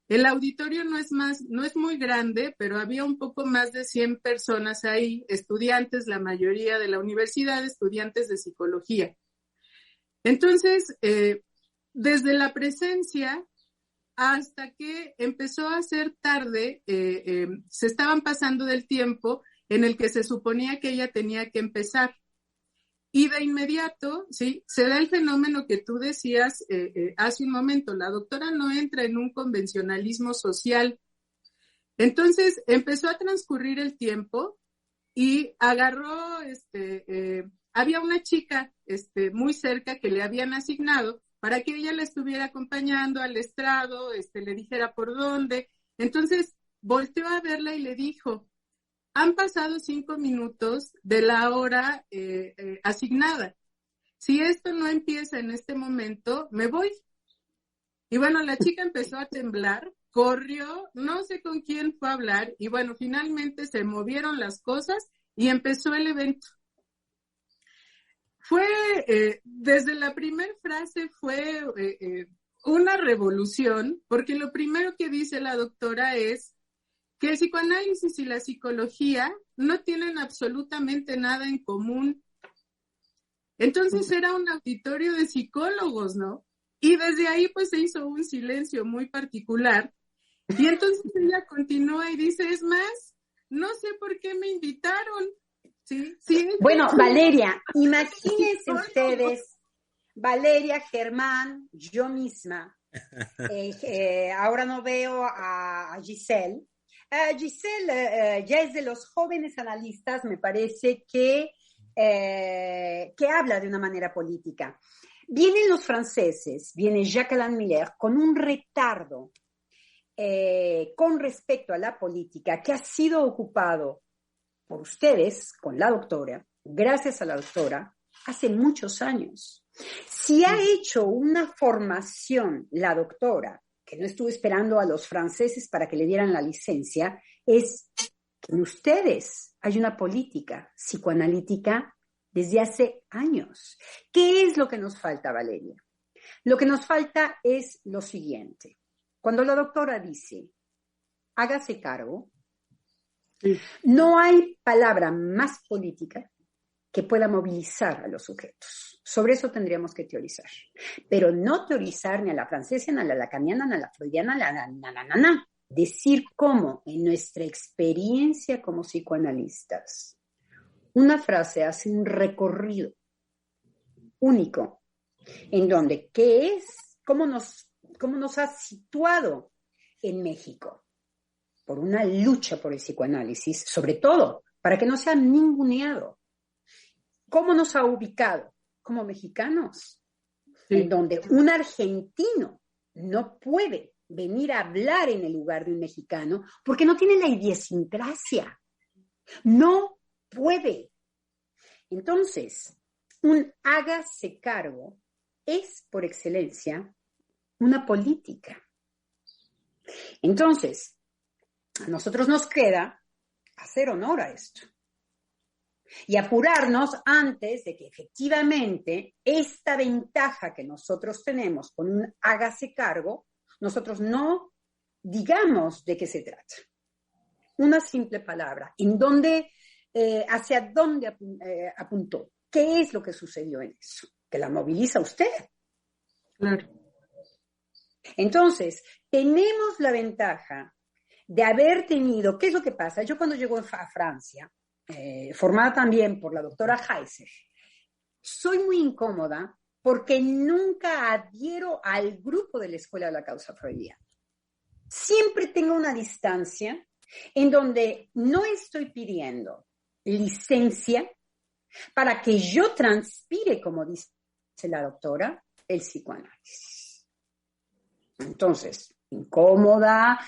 el auditorio no es muy grande, pero había un poco más de 100 personas ahí, estudiantes, la mayoría de la universidad, estudiantes de psicología. Entonces, desde la presencia hasta que empezó a ser tarde, se estaban pasando del tiempo en el que se suponía que ella tenía que empezar. Y de inmediato, sí, se da el fenómeno que tú decías hace un momento. La doctora no entra en un convencionalismo social. Entonces empezó a transcurrir el tiempo y agarró, había una chica muy cerca que le habían asignado para que ella la estuviera acompañando al estrado, le dijera por dónde. Entonces volteó a verla y le dijo: han pasado 5 minutos de la hora asignada. Si esto no empieza en este momento, me voy. Y bueno, la chica empezó a temblar, corrió, no sé con quién fue a hablar, y bueno, finalmente se movieron las cosas y empezó el evento. Fue, desde la primera frase fue una revolución, porque lo primero que dice la doctora es que el psicoanálisis y la psicología no tienen absolutamente nada en común. Entonces era un auditorio de psicólogos, ¿no? Y desde ahí pues se hizo un silencio muy particular. Y entonces ella continúa y dice: es más, no sé por qué me invitaron. Sí, sí. Bueno, Valeria, imagínense ustedes, Valeria, Germán, yo misma. Ahora no veo a Giselle. Giselle ya es de los jóvenes analistas, me parece que habla de una manera política. Vienen los franceses, viene Jacques Alain Miller con un retardo con respecto a la política que ha sido ocupado por ustedes con la doctora, gracias a la doctora, hace muchos años. Si ha hecho una formación la doctora, que no estuvo esperando a los franceses para que le dieran la licencia, es que en ustedes hay una política psicoanalítica desde hace años. ¿Qué es lo que nos falta, Valeria? Lo que nos falta es lo siguiente. Cuando la doctora dice, hágase cargo, no hay palabra más política que pueda movilizar a los sujetos. Sobre eso tendríamos que teorizar. Pero no teorizar ni a la francesa, ni a la lacaniana, ni a la freudiana, na. Decir cómo, en nuestra experiencia como psicoanalistas, una frase hace un recorrido único, en donde, ¿qué es? ¿Cómo nos ha situado en México? Por una lucha por el psicoanálisis, sobre todo, para que no sea ninguneado. ¿Cómo nos ha ubicado? Como mexicanos, sí, en donde un argentino no puede venir a hablar en el lugar de un mexicano porque no tiene la idiosincrasia. No puede. Entonces, un hágase cargo es, por excelencia, una política. Entonces, a nosotros nos queda hacer honor a esto y apurarnos antes de que efectivamente esta ventaja que nosotros tenemos con un hágase cargo, nosotros no digamos de qué se trata. Una simple palabra, en donde ¿hacia dónde apuntó? ¿Qué es lo que sucedió en eso? Que la moviliza usted. Claro. Entonces, tenemos la ventaja de haber tenido, ¿qué es lo que pasa? Yo cuando llego a Francia, formada también por la doctora Heiser, soy muy incómoda porque nunca adhiero al grupo de la Escuela de la Causa Freudiana. Siempre tengo una distancia en donde no estoy pidiendo licencia para que yo transpire, como dice la doctora, el psicoanálisis. Entonces, incómoda,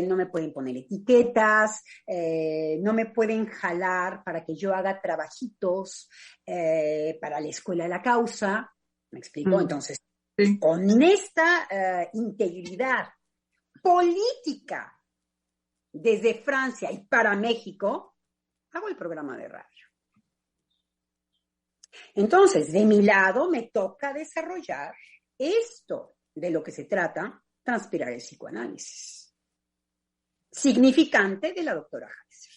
no me pueden poner etiquetas, no me pueden jalar para que yo haga trabajitos para la Escuela de la Causa. ¿Me explico? Entonces, Sí. con esta integridad política desde Francia y para México, hago el programa de radio. Entonces, de mi lado, me toca desarrollar esto de lo que se trata, transpirar el psicoanálisis. Significante de la doctora Heiser.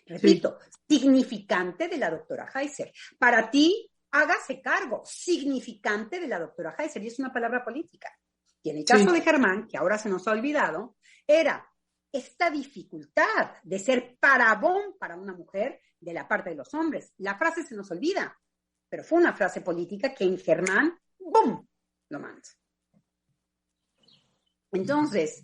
Repito, significante de la doctora Heiser. Para ti, hágase cargo, significante de la doctora Heiser, y es una palabra política. Y en el caso de Germán, que ahora se nos ha olvidado, era esta dificultad de ser parabón para una mujer de la parte de los hombres. La frase se nos olvida, pero fue una frase política que en Germán, ¡bum!, lo manda. Entonces,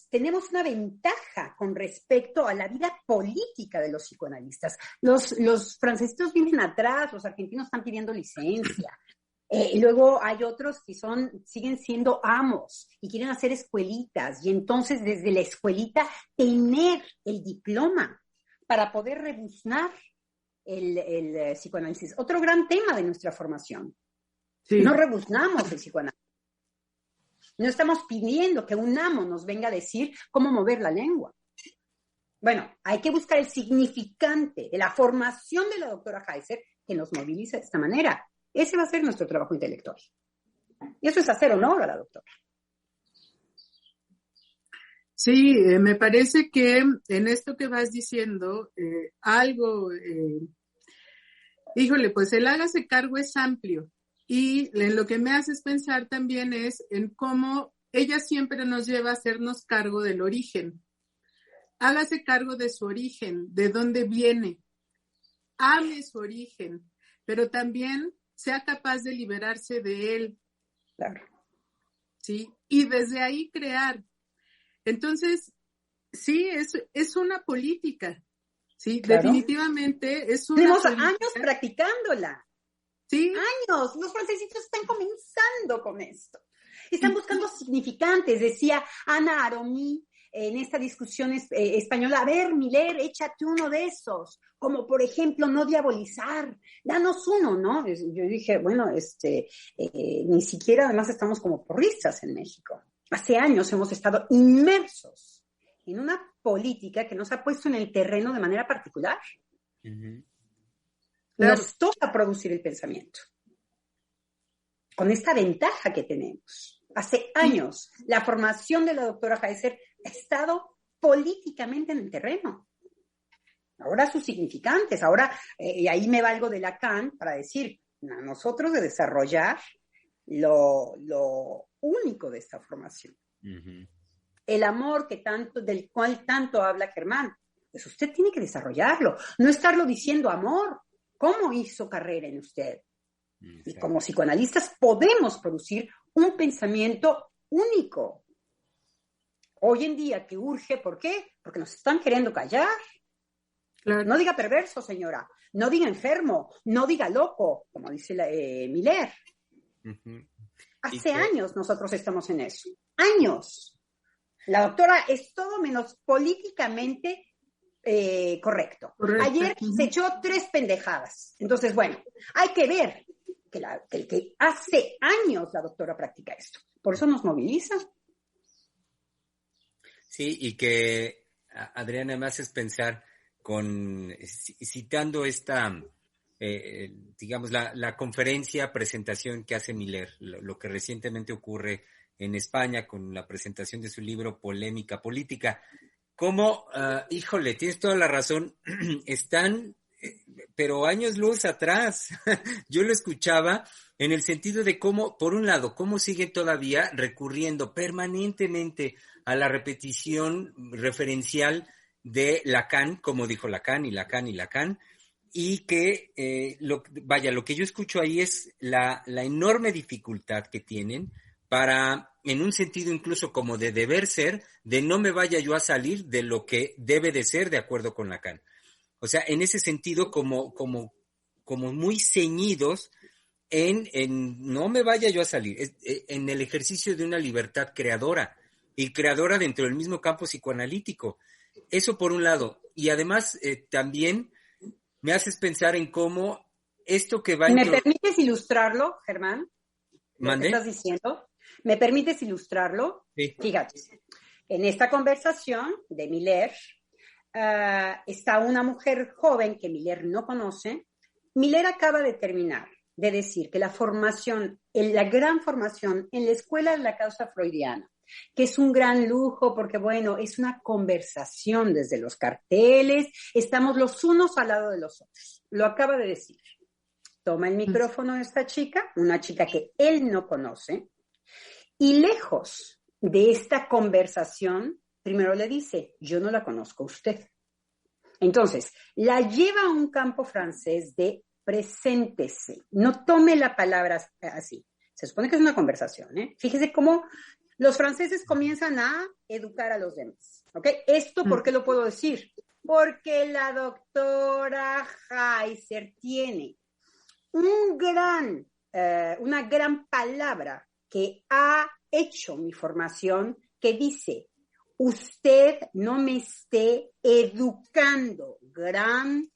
tenemos una ventaja con respecto a la vida política de los psicoanalistas. Los franceses vienen atrás, los argentinos están pidiendo licencia. Luego hay otros que siguen siendo amos y quieren hacer escuelitas, y entonces desde la escuelita tener el diploma para poder rebuznar el psicoanálisis. Otro gran tema de nuestra formación. Sí. No rebuznamos el psicoanálisis. No estamos pidiendo que un amo nos venga a decir cómo mover la lengua. Bueno, hay que buscar el significante de la formación de la doctora Heiser que nos moviliza de esta manera. Ese va a ser nuestro trabajo intelectual. Y eso es hacer honor a la doctora. Sí, me parece que en esto que vas diciendo, híjole, pues el hágase cargo es amplio. Y en lo que me haces pensar también es en cómo ella siempre nos lleva a hacernos cargo del origen. Hágase cargo de su origen, de dónde viene. Ame su origen, pero también sea capaz de liberarse de él. Claro. ¿Sí? Y desde ahí crear. Entonces, sí, es una política. Sí, claro. Definitivamente es una Tenemos política. Años practicándola. Sí. Años. Los francesitos están comenzando con esto. Están buscando significantes. Decía Ana Aromí en esta discusión española, a ver, Miller, échate uno de esos, como por ejemplo, no diabolizar, danos uno, ¿no? Yo dije, bueno, ni siquiera además estamos como porristas en México. Hace años hemos estado inmersos en una política que nos ha puesto en el terreno de manera particular. Uh-huh. Nos toca producir el pensamiento. Con esta ventaja que tenemos. Hace años, la formación de la doctora Heiser ha estado políticamente en el terreno. Ahora sus significantes, y ahí me valgo de Lacan para decir, a nosotros de desarrollar lo único de esta formación. Uh-huh. El amor del cual tanto habla Germán, pues usted tiene que desarrollarlo, no estarlo diciendo amor. ¿Cómo hizo carrera en usted? Exacto. Y como psicoanalistas podemos producir un pensamiento único. Hoy en día que urge, ¿por qué? Porque nos están queriendo callar. Claro. No diga perverso, señora. No diga enfermo. No diga loco, como dice Miller. Uh-huh. Hace años nosotros estamos en eso. Años. La doctora es todo menos políticamente correcto. Ayer se echó 3 pendejadas. Entonces, bueno, hay que ver que hace años la doctora practica esto. Por eso nos moviliza. Sí, y que Adriana me haces pensar citando esta, digamos, la presentación que hace Miller, lo que recientemente ocurre en España con la presentación de su libro Polémica Política. cómo, híjole, tienes toda la razón, están, pero años luz atrás. Yo lo escuchaba en el sentido de cómo, por un lado, cómo siguen todavía recurriendo permanentemente a la repetición referencial de Lacan, como dijo Lacan y Lacan y Lacan, y que, lo que yo escucho ahí es la enorme dificultad que tienen para, en un sentido incluso como de deber ser, de no me vaya yo a salir de lo que debe de ser de acuerdo con Lacan. O sea, en ese sentido como muy ceñidos en no me vaya yo a salir, en el ejercicio de una libertad creadora, y creadora dentro del mismo campo psicoanalítico. Eso por un lado. Y además también me haces pensar en cómo esto que va... ¿Me permites ilustrarlo, Germán? ¿Mande? ¿Qué estás diciendo? ¿Me permites ilustrarlo? Sí. Fíjate, en esta conversación de Miller está una mujer joven que Miller no conoce. Miller acaba de terminar de decir que la formación, la gran formación en la escuela de la causa freudiana, que es un gran lujo porque, bueno, es una conversación desde los carteles, estamos los unos al lado de los otros. Lo acaba de decir. Toma el micrófono esta chica, una chica que él no conoce, y lejos de esta conversación, primero le dice, yo no la conozco a usted. Entonces, la lleva a un campo francés de preséntese, no tome la palabra así. Se supone que es una conversación, ¿eh? Fíjese cómo los franceses comienzan a educar a los demás, ¿ok? ¿Esto por qué lo puedo decir? Porque la doctora Heiser tiene una gran palabra que ha hecho mi formación, que dice, usted no me esté educando. Gran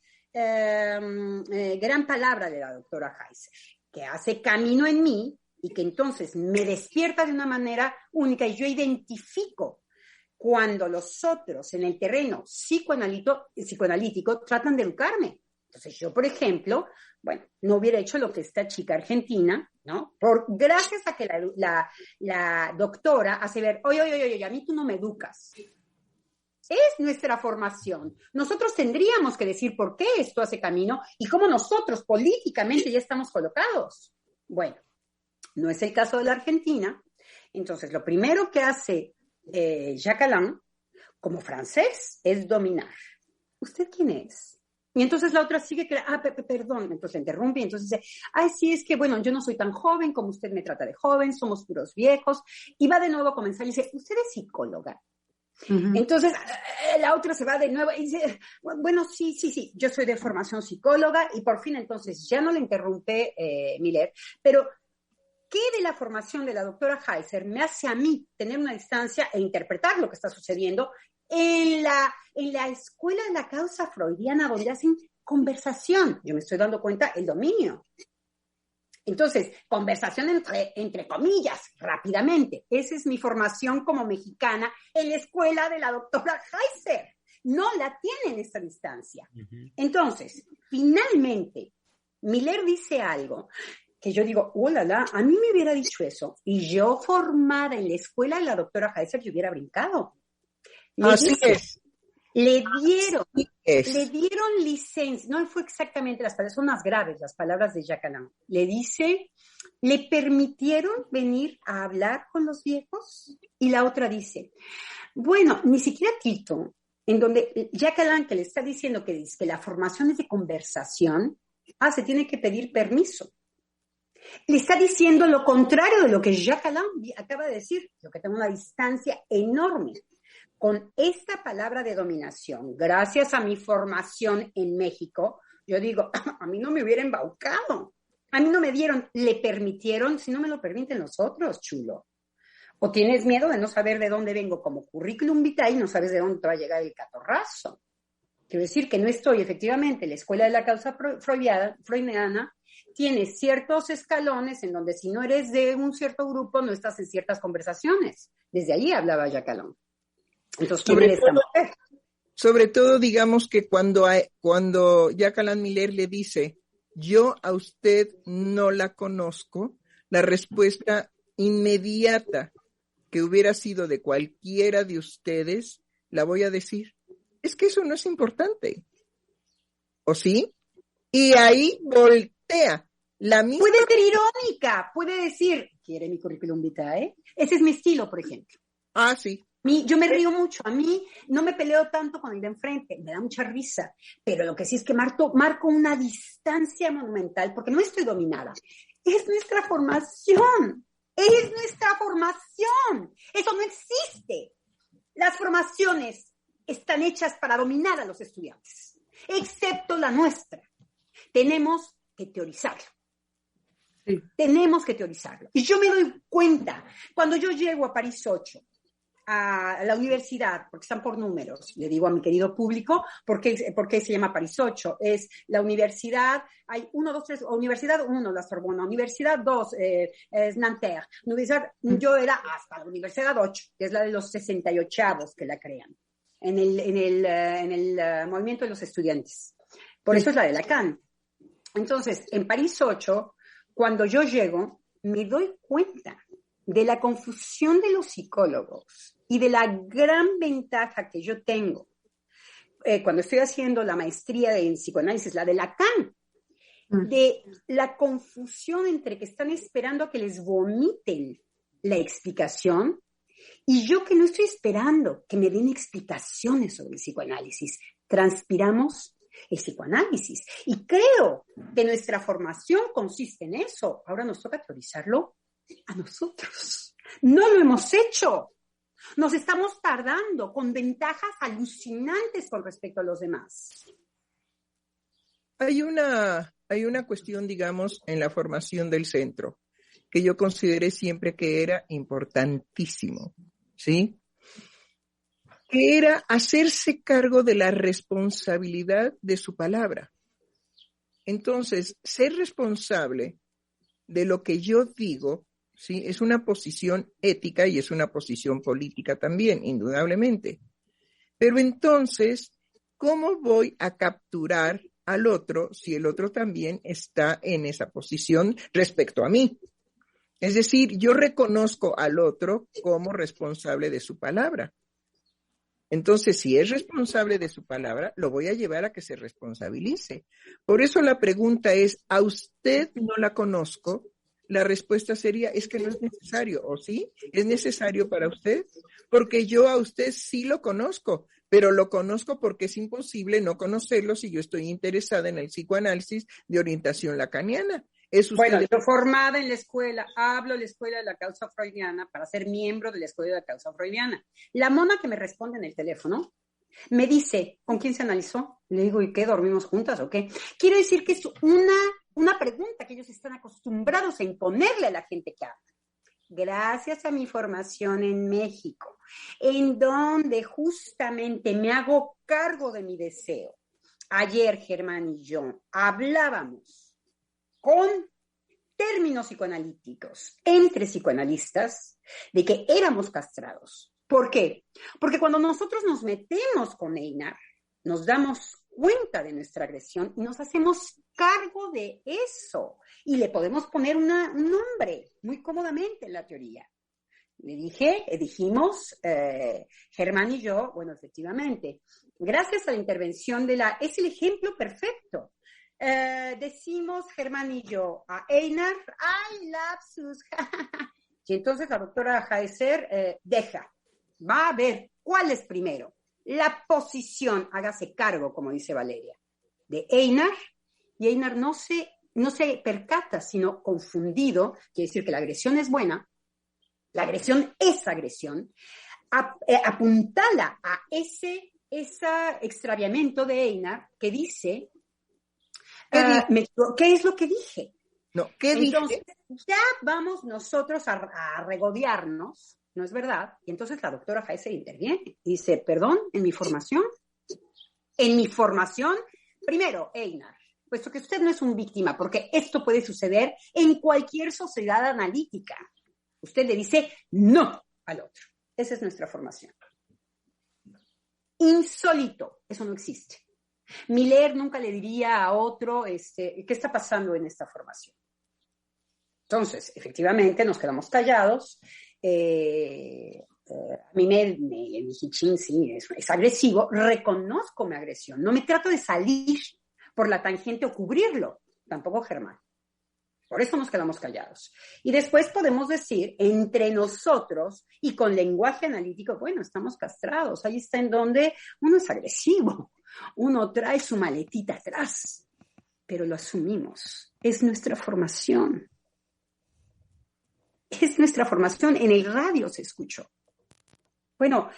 palabra de la doctora Heiser, que hace camino en mí y que entonces me despierta de una manera única y yo identifico cuando los otros en el terreno psicoanalítico tratan de educarme. Entonces yo, por ejemplo, bueno, no hubiera hecho lo que esta chica argentina, ¿no? Gracias a que la doctora hace ver, oye, a mí tú no me educas. Es nuestra formación. Nosotros tendríamos que decir por qué esto hace camino y cómo nosotros políticamente ya estamos colocados. Bueno, no es el caso de la Argentina. Entonces, lo primero que hace Jacques Alain, como francés, es dominar. ¿Usted quién es? Y entonces la otra sigue, perdón, entonces interrumpe y entonces dice, sí, es que bueno, yo no soy tan joven como usted me trata de joven, somos puros viejos. Y va de nuevo a comenzar y dice, ¿usted es psicóloga? Uh-huh. Entonces la otra se va de nuevo y dice, bueno, sí, yo soy de formación psicóloga y por fin entonces ya no le interrumpe Miller, pero ¿qué de la formación de la doctora Heiser me hace a mí tener una distancia e interpretar lo que está sucediendo en la escuela de la causa freudiana donde hacen conversación? Yo me estoy dando cuenta el dominio. Entonces, conversación entre comillas, rápidamente. Esa es mi formación como mexicana en la escuela de la doctora Heiser. No la tienen esta distancia. Uh-huh. Entonces, finalmente, Miller dice algo que yo digo, a mí me hubiera dicho eso y yo formada en la escuela de la doctora Heiser, yo hubiera brincado. Le dieron licencia, no fue exactamente las palabras, son más graves las palabras de Jacques Alain. Le dice, ¿le permitieron venir a hablar con los viejos? Y la otra dice, bueno, ni siquiera Tito, en donde Jacques Alain que le está diciendo que la formación es de conversación, se tiene que pedir permiso. Le está diciendo lo contrario de lo que Jacques Alain acaba de decir, yo que tengo una distancia enorme. Con esta palabra de dominación, gracias a mi formación en México, yo digo, a mí no me hubiera embaucado, a mí no me dieron, le permitieron, si no me lo permiten los otros, chulo. O tienes miedo de no saber de dónde vengo como currículum vitae y no sabes de dónde te va a llegar el catorrazo. Quiero decir que no estoy, efectivamente, la escuela de la causa freudiana tiene ciertos escalones en donde si no eres de un cierto grupo no estás en ciertas conversaciones. Desde allí hablaba Jacques Alain. Entonces, sobre todo, digamos que cuando Jacques Alain Miller le dice, yo a usted no la conozco, la respuesta inmediata que hubiera sido de cualquiera de ustedes la voy a decir. Es que eso no es importante. ¿O sí? Y ahí voltea la misma. Puede ser irónica, puede decir, ¿quiere mi currículum vitae? Ese es mi estilo, por ejemplo. Ah, sí. Yo me río mucho, a mí no me peleo tanto con el de enfrente, me da mucha risa, pero lo que sí es que marco una distancia monumental, porque no estoy dominada. Es nuestra formación, eso no existe. Las formaciones están hechas para dominar a los estudiantes, excepto la nuestra. Tenemos que teorizarlo. Sí. Tenemos que teorizarlo. Y yo me doy cuenta, cuando yo llego a París 8, a la universidad, porque están por números, le digo a mi querido público, ¿por qué se llama París 8? Es la universidad, hay 1, 2, 3, universidad 1, la Sorbona, universidad 2, es Nanterre, universidad, yo era hasta la universidad 8, que es la de los 68avos que la crean, en el movimiento de los estudiantes. Por eso es la de Lacan. Entonces, en París 8, cuando yo llego, me doy cuenta de la confusión de los psicólogos y de la gran ventaja que yo tengo cuando estoy haciendo la maestría en psicoanálisis, la de Lacan, de la confusión entre que están esperando a que les vomiten la explicación y yo que no estoy esperando que me den explicaciones sobre el psicoanálisis. Transpiramos el psicoanálisis y creo que nuestra formación consiste en eso. Ahora nos toca teorizarlo a nosotros. No lo hemos hecho. Nos estamos tardando con ventajas alucinantes con respecto a los demás. Hay una cuestión, digamos, en la formación del centro, que yo consideré siempre que era importantísimo, ¿sí? Que era hacerse cargo de la responsabilidad de su palabra. Entonces, ser responsable de lo que yo digo, ¿sí? Es una posición ética y es una posición política también, indudablemente. Pero entonces, ¿cómo voy a capturar al otro si el otro también está en esa posición respecto a mí? Es decir, yo reconozco al otro como responsable de su palabra. Entonces, si es responsable de su palabra, lo voy a llevar a que se responsabilice. Por eso la pregunta es, ¿a usted no la conozco? La respuesta sería, es que no es necesario, ¿o sí? ¿Es necesario para usted? Porque yo a usted sí lo conozco, pero lo conozco porque es imposible no conocerlo si yo estoy interesada en el psicoanálisis de orientación lacaniana. ¿Es usted Bueno, yo formada en la escuela, hablo de la escuela de la causa freudiana para ser miembro de la escuela de la causa freudiana. La mona que me responde en el teléfono me dice, ¿con quién se analizó? Le digo, ¿y qué? ¿Dormimos juntas o qué? Quiero decir que es una pregunta que ellos están acostumbrados a imponerle a la gente que habla. Gracias a mi formación en México, en donde justamente me hago cargo de mi deseo. Ayer Germán y yo hablábamos con términos psicoanalíticos entre psicoanalistas de que éramos castrados. ¿Por qué? Porque cuando nosotros nos metemos con Einar, nos damos cuenta de nuestra agresión y nos hacemos cargo de eso. Y le podemos poner un nombre muy cómodamente en la teoría. Dijimos, Germán y yo, bueno, efectivamente, gracias a la intervención es el ejemplo perfecto. Decimos Germán y yo a Einar, ¡ay, lapsus! Y entonces la doctora Heiser va a ver cuál es primero. La posición, hágase cargo, como dice Valeria, de Einar, y Einar no se percata, sino confundido, quiere decir que la agresión es buena, la agresión es agresión, apuntala a ese extraviamiento de Einar que dice, ¿qué es lo que dije? No, ¿qué entonces, dije? Ya vamos nosotros a regodearnos, ¿no es verdad? Y entonces la doctora Heiser interviene y dice, perdón, en mi formación, primero, Einar, puesto que usted no es un víctima, porque esto puede suceder en cualquier sociedad analítica. Usted le dice no al otro. Esa es nuestra formación. Insólito, eso no existe. Miller nunca le diría a otro, ¿qué está pasando en esta formación? Entonces, efectivamente, nos quedamos callados. a mí mi hichín sí es agresivo, reconozco mi agresión, no me trato de salir por la tangente o cubrirlo, tampoco Germán. Por eso nos quedamos callados. Y después podemos decir, entre nosotros y con lenguaje analítico, bueno, estamos castrados. Ahí está en donde uno es agresivo. Uno trae su maletita atrás, pero lo asumimos. Es nuestra formación. Es nuestra formación. En el radio se escuchó. Bueno,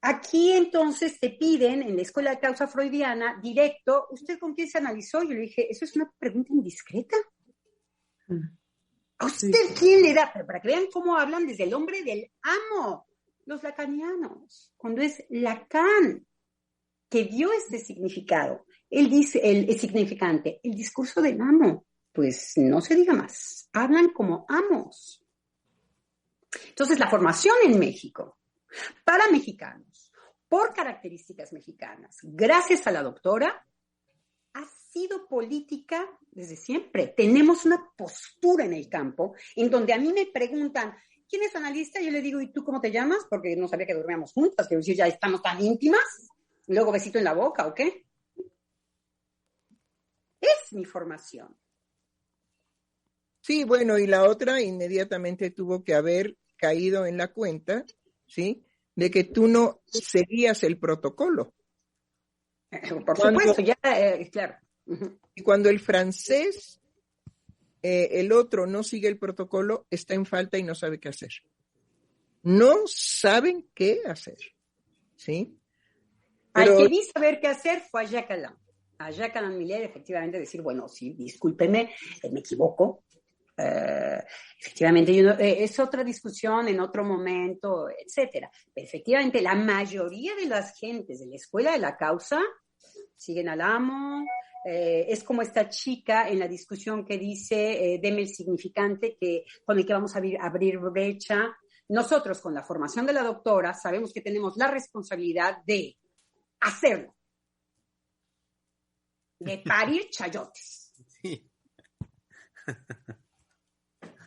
aquí entonces te piden, en la escuela de causa freudiana, directo, ¿usted con quién se analizó? Yo le dije, ¿eso es una pregunta indiscreta? ¿A usted quién le da? Pero para que vean cómo hablan desde el hombre del amo, los lacanianos, cuando es Lacan que dio este significado. Él dice, el significante, el discurso del amo, pues no se diga más, hablan como amos. Entonces la formación en México, para mexicanos, por características mexicanas, gracias a la doctora, ha sido política desde siempre. Tenemos una postura en el campo en donde a mí me preguntan, ¿quién es analista? Yo le digo, ¿y tú cómo te llamas? Porque no sabía que dormíamos juntas, quiero decir, ya estamos tan íntimas. Y luego besito en la boca, ¿o qué? Es mi formación. Sí, bueno, y la otra inmediatamente tuvo que haber caído en la cuenta, ¿sí? De que tú no seguías el protocolo. Por supuesto, ya, claro. Y cuando el francés, el otro no sigue el protocolo, está en falta y no sabe qué hacer. No saben qué hacer, ¿sí? Pero... Al que vi saber qué hacer fue a Jacques Alain. A Jacques Alain Miller, efectivamente, decir, bueno, sí, discúlpeme, me equivoco. Efectivamente, es otra discusión en otro momento, etcétera. Pero efectivamente, la mayoría de las gentes de la escuela de la causa siguen al amo. Es como esta chica en la discusión que dice, deme el significante con el que vamos a abrir brecha. Nosotros, con la formación de la doctora, sabemos que tenemos la responsabilidad de hacerlo, de parir chayotes. Sí.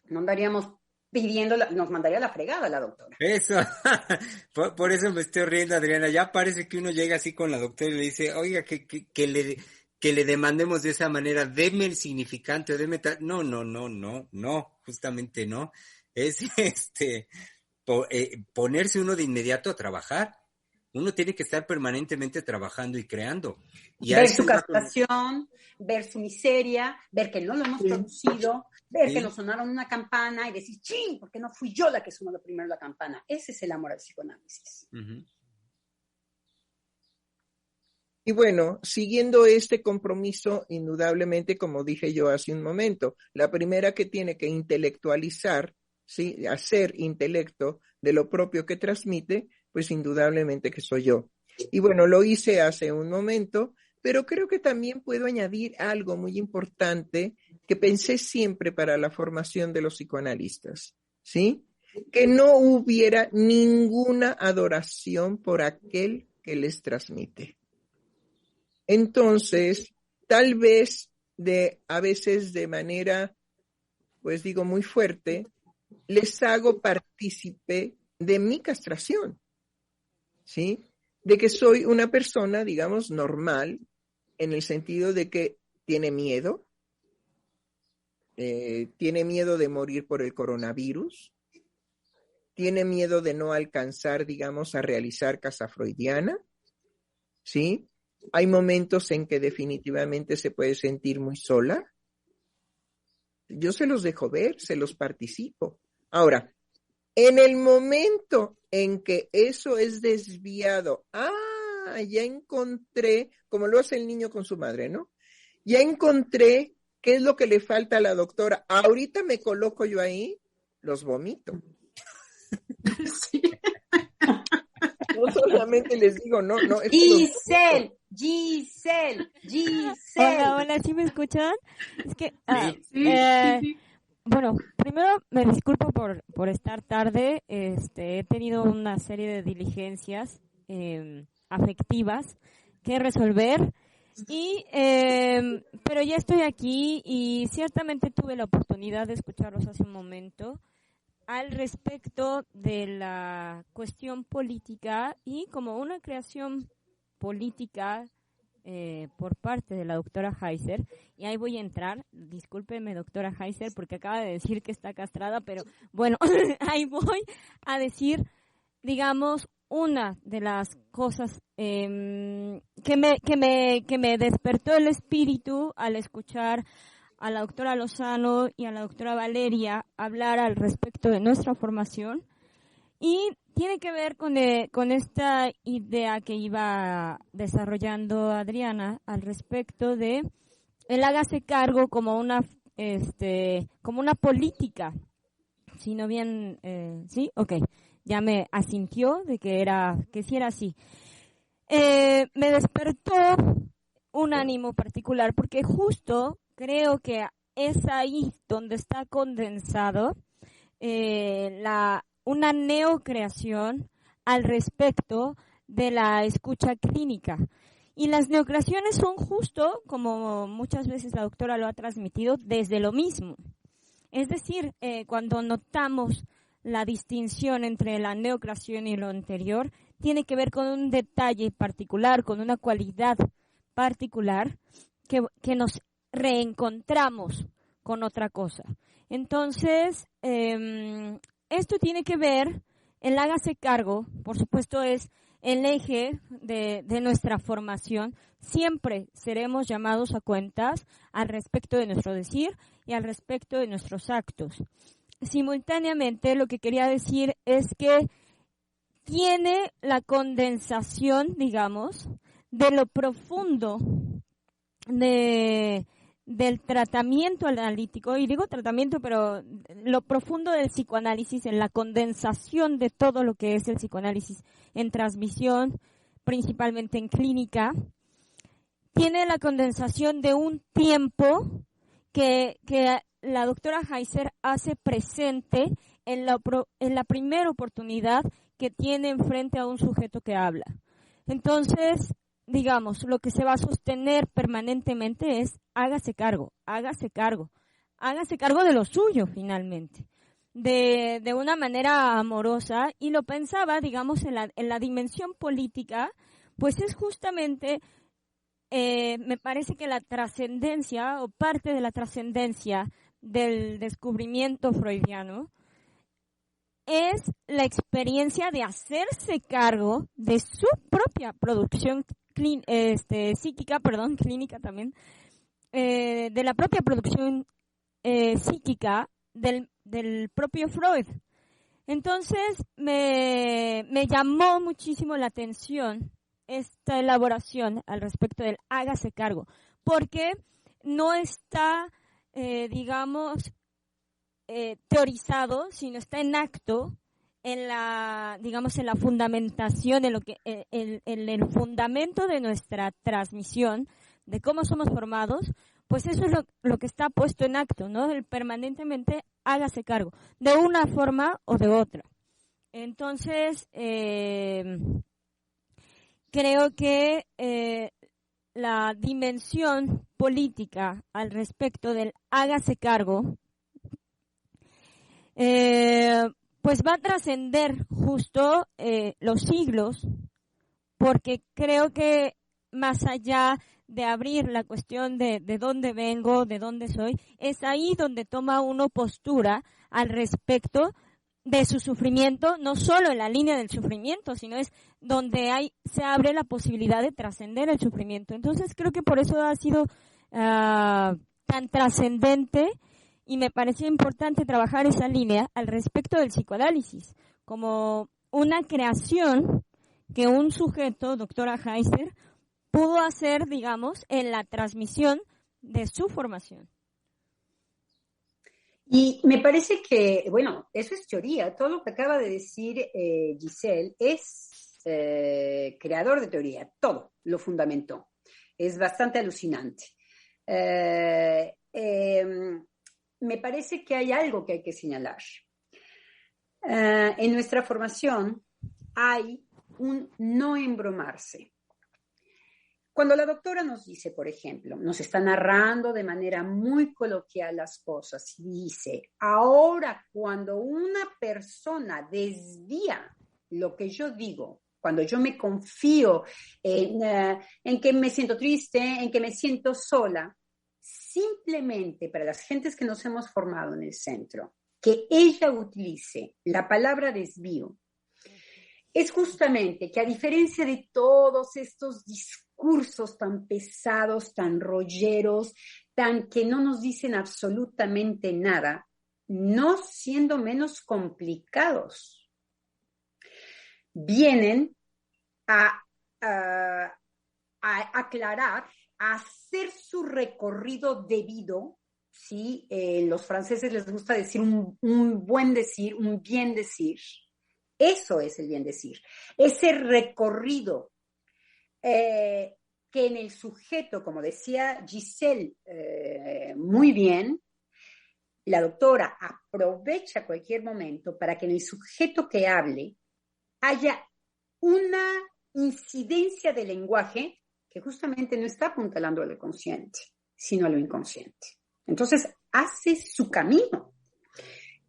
No andaríamos nos mandaría a la fregada la doctora. Eso, por eso me estoy riendo, Adriana. Ya parece que uno llega así con la doctora y le dice, oiga, que le demandemos de esa manera, deme el significante, no, justamente no. Es ponerse uno de inmediato a trabajar. Uno tiene que estar permanentemente trabajando y creando. Y ver su castración, ver su miseria, ver que no lo hemos producido, ver que nos sonaron una campana y decir, ¡ching! ¿Por qué no fui yo la que sonó primero la campana? Ese es el amor al psicoanálisis. Uh-huh. Y bueno, siguiendo este compromiso, indudablemente, como dije yo hace un momento, la primera que tiene que intelectualizar, ¿sí? Hacer intelecto de lo propio que transmite, pues indudablemente que soy yo. Y bueno, lo hice hace un momento, pero creo que también puedo añadir algo muy importante que pensé siempre para la formación de los psicoanalistas, ¿sí? Que no hubiera ninguna adoración por aquel que les transmite. Entonces, tal vez a veces de manera, pues digo, muy fuerte, les hago partícipe de mi castración, ¿sí? De que soy una persona, digamos, normal, en el sentido de que tiene miedo de morir por el coronavirus, tiene miedo de no alcanzar, digamos, a realizar casa freudiana, ¿sí? Hay momentos en que definitivamente se puede sentir muy sola. Yo se los dejo ver, se los participo. Ahora, en el momento en que eso es desviado, ya encontré, como lo hace el niño con su madre, ¿no? Ya encontré qué es lo que le falta a la doctora. Ahorita me coloco yo ahí, los vomito. Sí. No solamente les digo, no. Giselle. Hola, ¿sí me escuchan? Es que, sí. Bueno, primero me disculpo por estar tarde. He tenido una serie de diligencias afectivas que resolver, pero ya estoy aquí y ciertamente tuve la oportunidad de escucharlos hace un momento. al respecto de la cuestión política y como una creación política por parte de la doctora Heiser, y ahí voy a entrar, discúlpeme doctora Heiser porque acaba de decir que está castrada, pero bueno, ahí voy a decir, digamos, una de las cosas que me despertó el espíritu al escuchar a la doctora Lozano y a la doctora Valeria hablar al respecto de nuestra formación, y tiene que ver con esta idea que iba desarrollando Adriana al respecto de el hágase cargo como una política, si no bien, sí, okay, ya me asintió de que sí era así. Me despertó un ánimo particular porque justo creo que es ahí donde está condensado una neocreación al respecto de la escucha clínica. Y las neocreaciones son justo, como muchas veces la doctora lo ha transmitido, desde lo mismo. Es decir, cuando notamos la distinción entre la neocreación y lo anterior, tiene que ver con un detalle particular, con una cualidad particular que nos reencontramos con otra cosa. Entonces, esto tiene que ver, el hágase cargo, por supuesto, es el eje de nuestra formación. Siempre seremos llamados a cuentas al respecto de nuestro decir y al respecto de nuestros actos. Simultáneamente, lo que quería decir es que tiene la condensación, digamos, de lo profundo del tratamiento analítico, y digo tratamiento, pero lo profundo del psicoanálisis, en la condensación de todo lo que es el psicoanálisis en transmisión, principalmente en clínica, tiene la condensación de un tiempo que la doctora Heiser hace presente en la primera oportunidad que tiene enfrente a un sujeto que habla. Entonces, digamos, lo que se va a sostener permanentemente es hágase cargo de lo suyo finalmente, de una manera amorosa, y lo pensaba, digamos, en la dimensión política, pues es justamente, me parece que la trascendencia o parte de la trascendencia del descubrimiento freudiano es la experiencia de hacerse cargo de su propia producción clínica también, de la propia producción psíquica del propio Freud. Entonces me llamó muchísimo la atención esta elaboración al respecto del hágase cargo, porque no está, digamos, teorizado, sino está en acto, en la fundamentación, en el fundamento de nuestra transmisión, de cómo somos formados, pues eso es lo que está puesto en acto, ¿no? El permanentemente hágase cargo, de una forma o de otra. Entonces, creo que la dimensión política al respecto del hágase cargo, pues va a trascender justo los siglos, porque creo que más allá de abrir la cuestión de dónde vengo, de dónde soy, es ahí donde toma uno postura al respecto de su sufrimiento, no solo en la línea del sufrimiento, sino es donde se abre la posibilidad de trascender el sufrimiento. Entonces creo que por eso ha sido tan trascendente, y me parecía importante trabajar esa línea al respecto del psicoanálisis, como una creación que un sujeto, doctora Heiser, pudo hacer, digamos, en la transmisión de su formación. Y me parece que, bueno, eso es teoría. Todo lo que acaba de decir Giselle es creador de teoría. Todo lo fundamentó. Es bastante alucinante. Me parece que hay algo que hay que señalar. En nuestra formación hay un no embromarse. Cuando la doctora nos dice, por ejemplo, nos está narrando de manera muy coloquial las cosas y dice, ahora cuando una persona desvía lo que yo digo, cuando yo me confío en que me siento triste, en que me siento sola, simplemente para las gentes que nos hemos formado en el centro, que ella utilice la palabra desvío, es justamente que a diferencia de todos estos discursos tan pesados, tan rolleros, tan que no nos dicen absolutamente nada, no siendo menos complicados, vienen a aclarar, a hacer su recorrido debido, ¿sí? Los franceses les gusta decir un buen decir, un bien decir. Eso es el bien decir. Ese recorrido que en el sujeto, como decía Giselle muy bien, la doctora aprovecha cualquier momento para que en el sujeto que hable haya una incidencia de lenguaje que justamente no está apuntalando a lo consciente, sino a lo inconsciente. Entonces, hace su camino.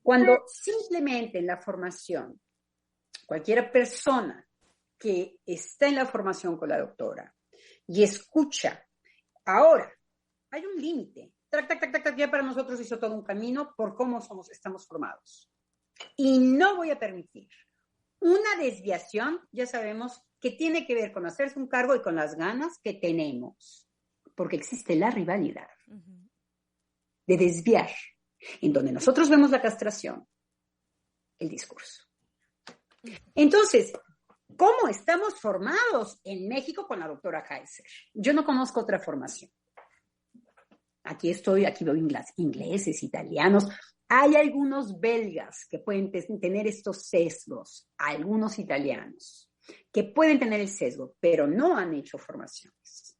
Cuando simplemente en la formación, cualquier persona que está en la formación con la doctora y escucha, ahora hay un límite, ya para nosotros hizo todo un camino por cómo estamos formados. Y no voy a permitir una desviación, ya sabemos que tiene que ver con hacerse un cargo y con las ganas que tenemos, porque existe la rivalidad de desviar, en donde nosotros vemos la castración, el discurso. Entonces, ¿cómo estamos formados en México con la doctora Heiser? Yo no conozco otra formación. Aquí veo ingleses, italianos. Hay algunos belgas que pueden tener estos sesgos, algunos italianos que pueden tener el sesgo, pero no han hecho formaciones,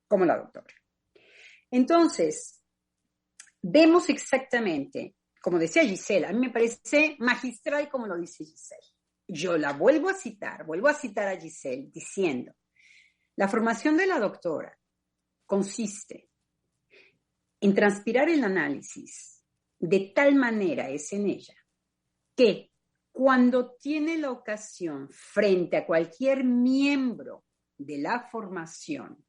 como la doctora. Entonces, vemos exactamente, como decía Giselle, a mí me parece magistral como lo dice Giselle. Yo la vuelvo a citar a Giselle diciendo, la formación de la doctora consiste en transpirar el análisis de tal manera es en ella que cuando tiene la ocasión frente a cualquier miembro de la formación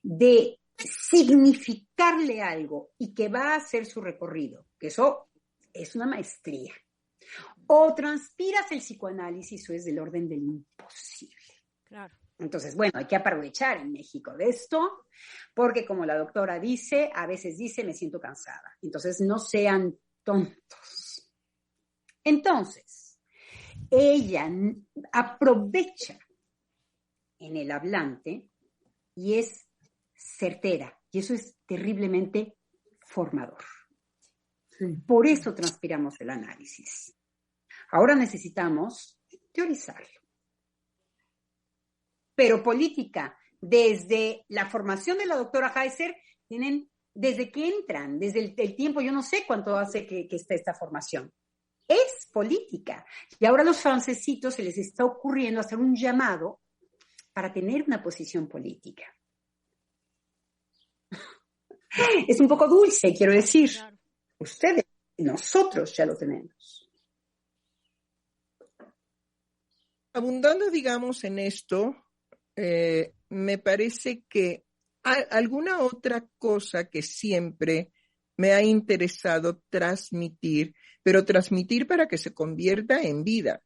de significarle algo y que va a hacer su recorrido, que eso es una maestría, o transpiras el psicoanálisis o es del orden del imposible. Claro. Entonces, bueno, hay que aprovechar en México de esto, porque como la doctora dice, a veces dice, me siento cansada. Entonces, no sean tontos. Entonces, ella aprovecha en el hablante y es certera, y eso es terriblemente formador. Sí. Por eso transpiramos el análisis. Ahora necesitamos teorizarlo. Pero política, desde la formación de la doctora Heiser, tienen, desde que entran, desde el tiempo, yo no sé cuánto hace que está esta formación. Es política. Y ahora a los francesitos se les está ocurriendo hacer un llamado para tener una posición política. Es un poco dulce, quiero decir. Claro. Ustedes, nosotros ya lo tenemos. Abundando, digamos, en esto, me parece que hay alguna otra cosa que siempre me ha interesado transmitir, pero transmitir para que se convierta en vida,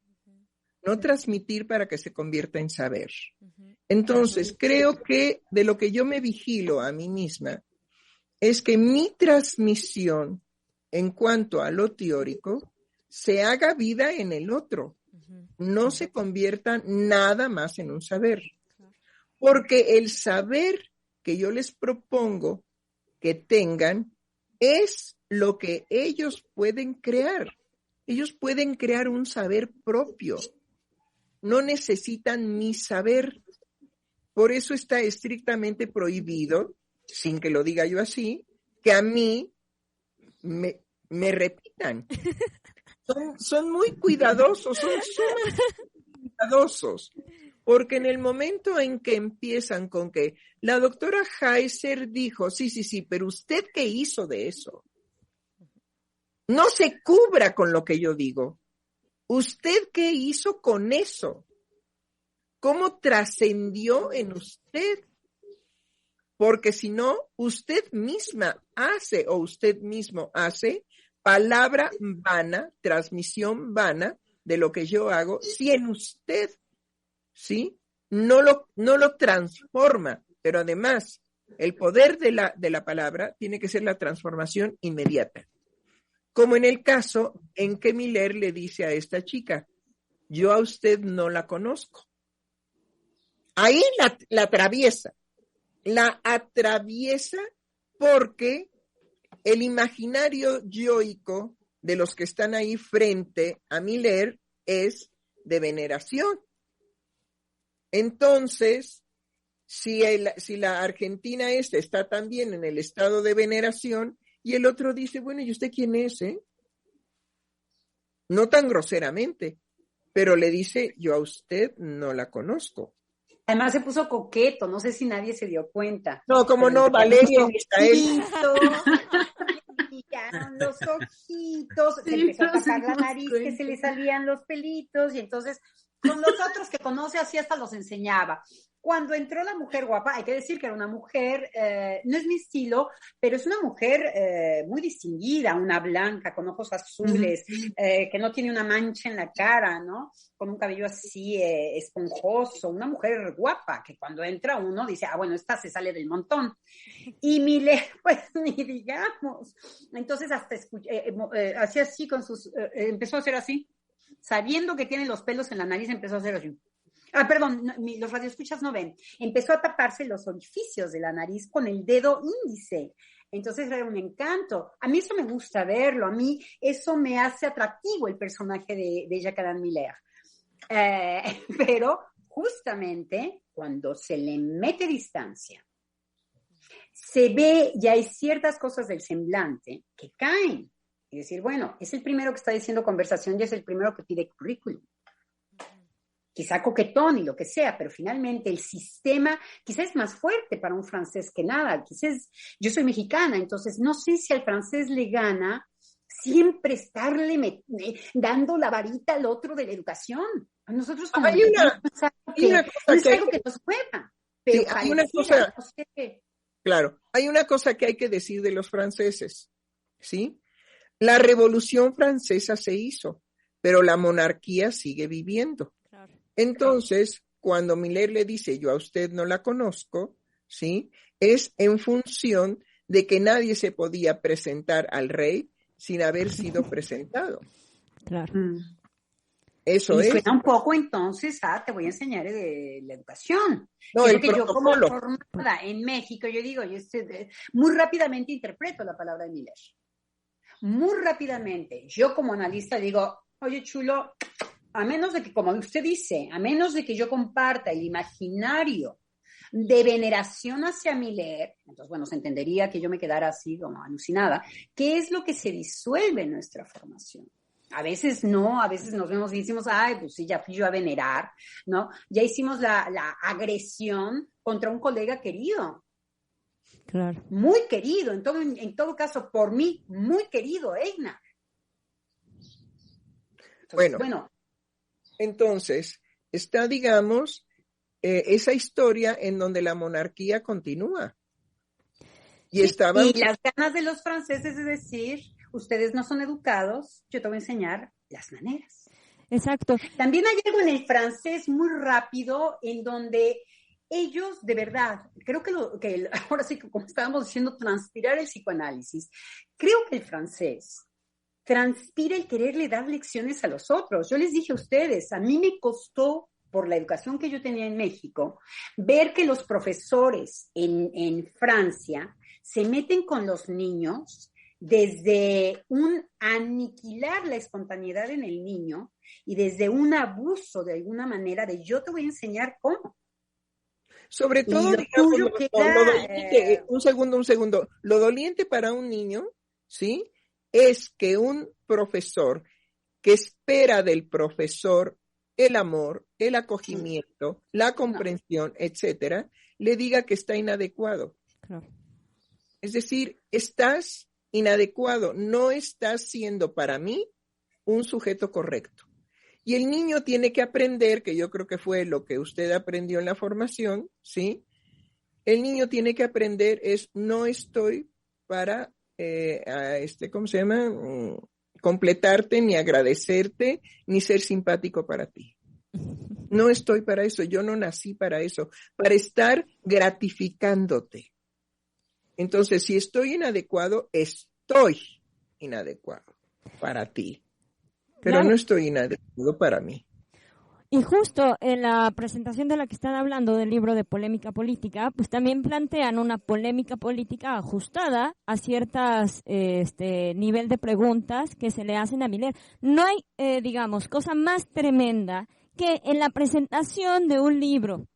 no transmitir para que se convierta en saber. Entonces, creo que de lo que yo me vigilo a mí misma es que mi transmisión en cuanto a lo teórico se haga vida en el otro, no se convierta nada más en un saber. Porque el saber que yo les propongo que tengan es lo que ellos pueden crear. Ellos pueden crear un saber propio. No necesitan mi saber. Por eso está estrictamente prohibido, sin que lo diga yo así, que a mí me repitan. Son muy cuidadosos, son sumamente cuidadosos. Porque en el momento en que empiezan con que la doctora Heiser dijo, sí, pero ¿usted qué hizo de eso? No se cubra con lo que yo digo. ¿Usted qué hizo con eso? ¿Cómo trascendió en usted? Porque si no, usted misma hace o usted mismo hace palabra vana, transmisión vana de lo que yo hago, si en usted, ¿sí? No lo transforma, pero además el poder de la palabra tiene que ser la transformación inmediata. Como en el caso en que Miller le dice a esta chica, yo a usted no la conozco. Ahí la atraviesa. La atraviesa porque el imaginario yoico de los que están ahí frente a Miller es de veneración. Entonces, si la Argentina está también en el estado de veneración, y el otro dice, bueno, ¿y usted quién es, No tan groseramente, pero le dice, yo a usted no la conozco. Además se puso coqueto, no sé si nadie se dio cuenta. No, como no, Valeria y Misael. Brillaron los ojitos, se empezó a tapar la nariz, que se le salían los pelitos, y entonces con los otros que conoce así hasta los enseñaba. Cuando entró la mujer guapa, hay que decir que era una mujer, no es mi estilo, pero es una mujer muy distinguida, una blanca con ojos azules, que no tiene una mancha en la cara, ¿no? Con un cabello así esponjoso, una mujer guapa, que cuando entra uno dice, bueno, esta se sale del montón. Y Miller, pues ni digamos. Entonces hasta hacía así con sus, empezó a hacer así, sabiendo que tiene los pelos en la nariz, empezó a hacer así. Perdón, los radioescuchas no ven. Empezó a taparse los orificios de la nariz con el dedo índice. Entonces era un encanto. A mí eso me gusta verlo. A mí eso me hace atractivo el personaje de Jacqueline Miller. Pero justamente cuando se le mete distancia, se ve, ya hay ciertas cosas del semblante que caen. Es decir, bueno, es el primero que está diciendo conversación y es el primero que pide currículum. Quizá coquetón y lo que sea, pero finalmente el sistema quizás es más fuerte para un francés que nada. Quizás yo soy mexicana, entonces no sé si al francés le gana siempre estarle dando la varita al otro de la educación. A nosotros como hay una cosa algo que nos juega. Pero sí, hay una cosa, no sé. Claro, hay una cosa que hay que decir de los franceses, ¿sí? La Revolución Francesa se hizo, pero la monarquía sigue viviendo. Entonces, cuando Miller le dice, yo a usted no la conozco, ¿sí? Es en función de que nadie se podía presentar al rey sin haber sido presentado. Claro. Eso y es. Suena un poco entonces te voy a enseñar de la educación. No, que yo como formada en México, yo digo, muy rápidamente interpreto la palabra de Miller. Muy rápidamente. Yo como analista digo, oye, chulo, a menos de que, como usted dice, a menos de que yo comparta el imaginario de veneración hacia Miller, entonces, bueno, se entendería que yo me quedara así como alucinada. ¿Qué es lo que se disuelve en nuestra formación? A veces no, a veces nos vemos y decimos, pues sí, ya fui yo a venerar, ¿no? Ya hicimos la agresión contra un colega querido. Claro. Muy querido, en todo caso, por mí, muy querido, Eignar. Bueno. Entonces, está, digamos, esa historia en donde la monarquía continúa. Y las ganas de los franceses es decir, ustedes no son educados, yo te voy a enseñar las maneras. Exacto. También hay algo en el francés muy rápido en donde ellos, de verdad, creo que ahora sí, como estábamos diciendo, transpirar el psicoanálisis, creo que el francés transpira el quererle dar lecciones a los otros. Yo les dije a ustedes, a mí me costó, por la educación que yo tenía en México, ver que los profesores en Francia se meten con los niños desde un aniquilar la espontaneidad en el niño y desde un abuso de alguna manera de yo te voy a enseñar cómo. Sobre todo, digamos, lo doliente, un segundo, lo doliente para un niño, ¿sí?, es que un profesor que espera del profesor el amor, el acogimiento, la comprensión, etcétera, le diga que está inadecuado. Claro. Es decir, estás inadecuado, no estás siendo para mí un sujeto correcto. Y el niño tiene que aprender, que yo creo que fue lo que usted aprendió en la formación, ¿sí? El niño tiene que aprender no estoy para, ¿cómo se llama? Completarte, ni agradecerte, ni ser simpático para ti. No estoy para eso, yo no nací para eso, para estar gratificándote. Entonces, si estoy inadecuado, estoy inadecuado para ti, pero claro. no estoy inadecuado para mí. Y justo en la presentación de la que están hablando del libro de polémica política, pues también plantean una polémica política ajustada a ciertas nivel de preguntas que se le hacen a Miller. No hay, digamos, cosa más tremenda que en la presentación de un libro,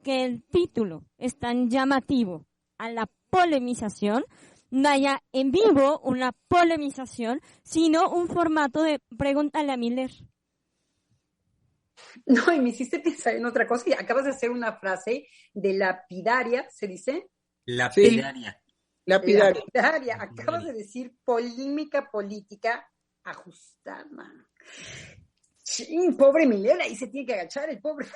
que el título es tan llamativo a la polemización, no haya en vivo una polemización, sino un formato de pregúntale a Miller. No, y me hiciste pensar en otra cosa, y acabas de hacer una frase de lapidaria, ¿se dice? Lapidaria. Lapidaria. Lapidaria, acabas de decir polémica política ajustada. Sí, pobre Miller, ahí se tiene que agachar el pobre.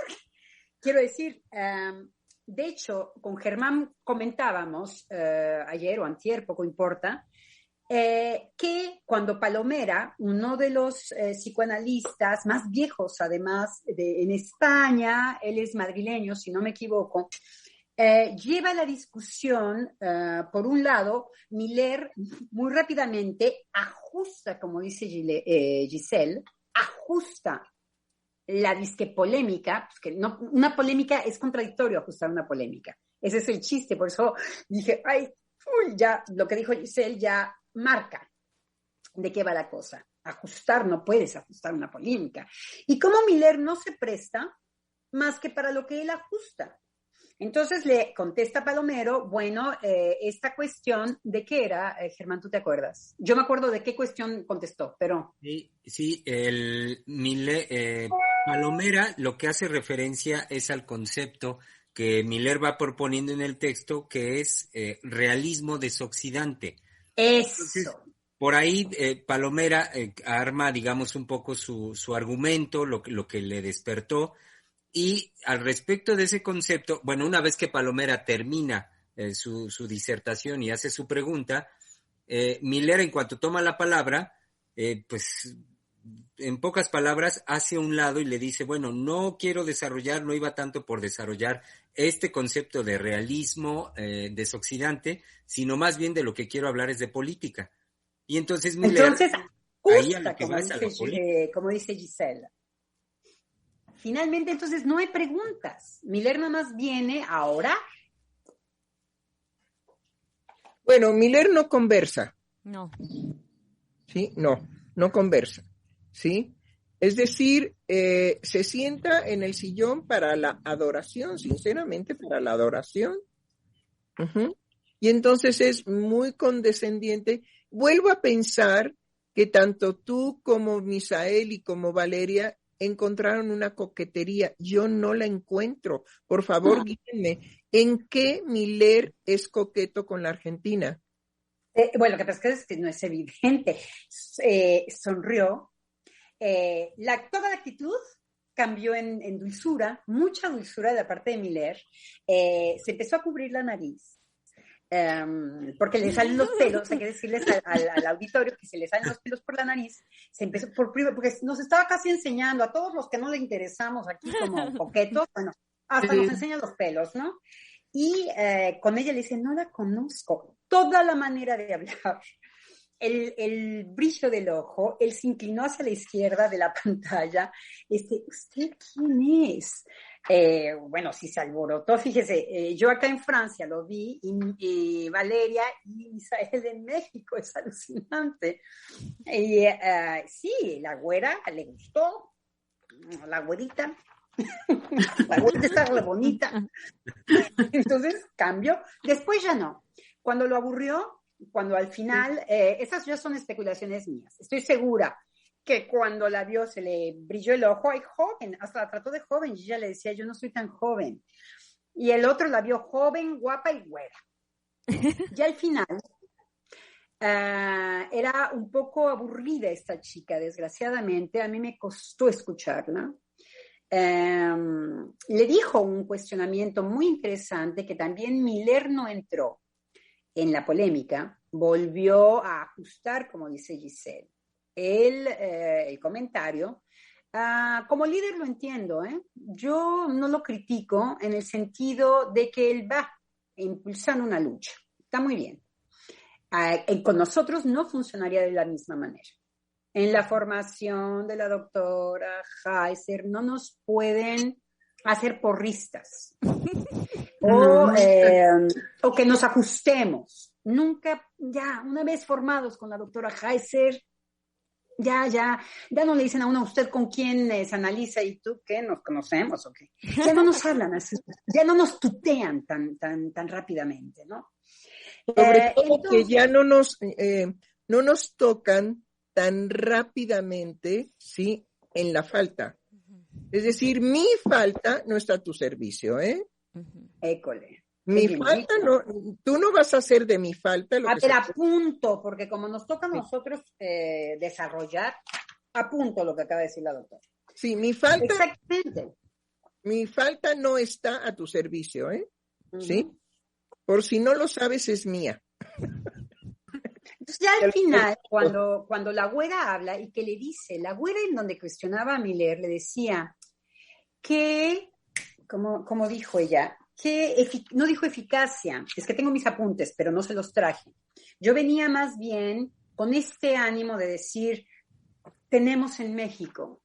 Quiero decir, de hecho, con Germán comentábamos ayer o antier, poco importa, que cuando Palomera, uno de los psicoanalistas más viejos además en España, él es madrileño, si no me equivoco, lleva la discusión, por un lado, Miller muy rápidamente ajusta, como dice Giselle, ajusta la disque polémica, pues que no, una polémica es contradictorio ajustar una polémica. Ese es el chiste, por eso dije, ya lo que dijo Giselle ya marca de qué va la cosa. Ajustar, no puedes ajustar una polémica. Y como Miller no se presta más que para lo que él ajusta. Entonces le contesta Palomero, bueno, esta cuestión, ¿de qué era, Germán, tú te acuerdas? Yo me acuerdo de qué cuestión contestó, pero... Sí, Palomera lo que hace referencia es al concepto que Miller va proponiendo en el texto, que es realismo desoxidante. Eso. Entonces, por ahí Palomera arma, digamos, un poco su argumento, lo que le despertó. Y al respecto de ese concepto, bueno, una vez que Palomera termina su disertación y hace su pregunta, Miller, en cuanto toma la palabra, pues en pocas palabras hace a un lado y le dice, bueno, no iba tanto por desarrollar este concepto de realismo desoxidante, sino más bien de lo que quiero hablar es de política. Y entonces Miller, ahí a lo que va es a la política. Como dice Giselle. Finalmente, entonces, no hay preguntas. Miller nada más viene a orar. Bueno, Miller no conversa. No. ¿Sí? No conversa. ¿Sí? Es decir, se sienta en el sillón para la adoración, sinceramente, para la adoración. Uh-huh. Y entonces es muy condescendiente. Vuelvo a pensar que tanto tú como Misael y como Valeria encontraron una coquetería. Yo no la encuentro. Por favor, guíenme. ¿En qué Miller es coqueto con la Argentina? Bueno, lo que pasa es que no es evidente. Sonrió. Toda la actitud cambió en dulzura, mucha dulzura de la parte de Miller. Se empezó a cubrir la nariz. Porque le salen los pelos, hay que decirles al auditorio que se le salen los pelos por la nariz. Se empezó porque nos estaba casi enseñando a todos los que no le interesamos aquí como coquetos, bueno, hasta nos enseñan los pelos, ¿no? Y con ella le dice, no la conozco. Toda la manera de hablar, el brillo del ojo, él se inclinó hacia la izquierda de la pantalla. ¿Usted quién es? Bueno, sí se alborotó, fíjese, yo acá en Francia lo vi, y Valeria y Misael en México, es alucinante. Y sí, la güera le gustó, la güerita está re bonita. Entonces cambió, después ya no. Cuando lo aburrió, cuando al final, esas ya son especulaciones mías, estoy segura que cuando la vio se le brilló el ojo, ay, joven, hasta la trató de joven, y ella le decía, yo no soy tan joven. Y el otro la vio joven, guapa y güera. Y al final, era un poco aburrida esta chica, desgraciadamente, a mí me costó escucharla. Le dijo un cuestionamiento muy interesante que también Miller no entró en la polémica, volvió a ajustar, como dice Giselle, el comentario. Como líder lo entiendo, yo no lo critico en el sentido de que él va impulsando una lucha, está muy bien. Con nosotros no funcionaría de la misma manera. En la formación de la doctora Heiser no nos pueden hacer porristas o que nos ajustemos. Nunca, ya, una vez formados con la doctora Heiser, ya no le dicen a uno, ¿usted con quién se analiza y tú qué? ¿Nos conocemos o qué? Ya no nos hablan así, ya no nos tutean tan rápidamente, ¿no? Sobre todo entonces, que ya no nos tocan tan rápidamente, ¿sí? En la falta. Es decir, mi falta no está a tu servicio, ¿eh? École. Mi falta no, tú no vas a hacer de mi falta lo que pero apunto, porque como nos toca a nosotros desarrollar, apunto lo que acaba de decir la doctora. Sí, mi falta. Exactamente. Mi falta no está a tu servicio, ¿eh? ¿Sí? Por si no lo sabes, es mía. Entonces ya al final, cuando la güera habla y que le dice, la güera en donde cuestionaba a Miller, le decía que, como dijo ella, que no dijo eficacia, es que tengo mis apuntes, pero no se los traje. Yo venía más bien con este ánimo de decir, tenemos en México,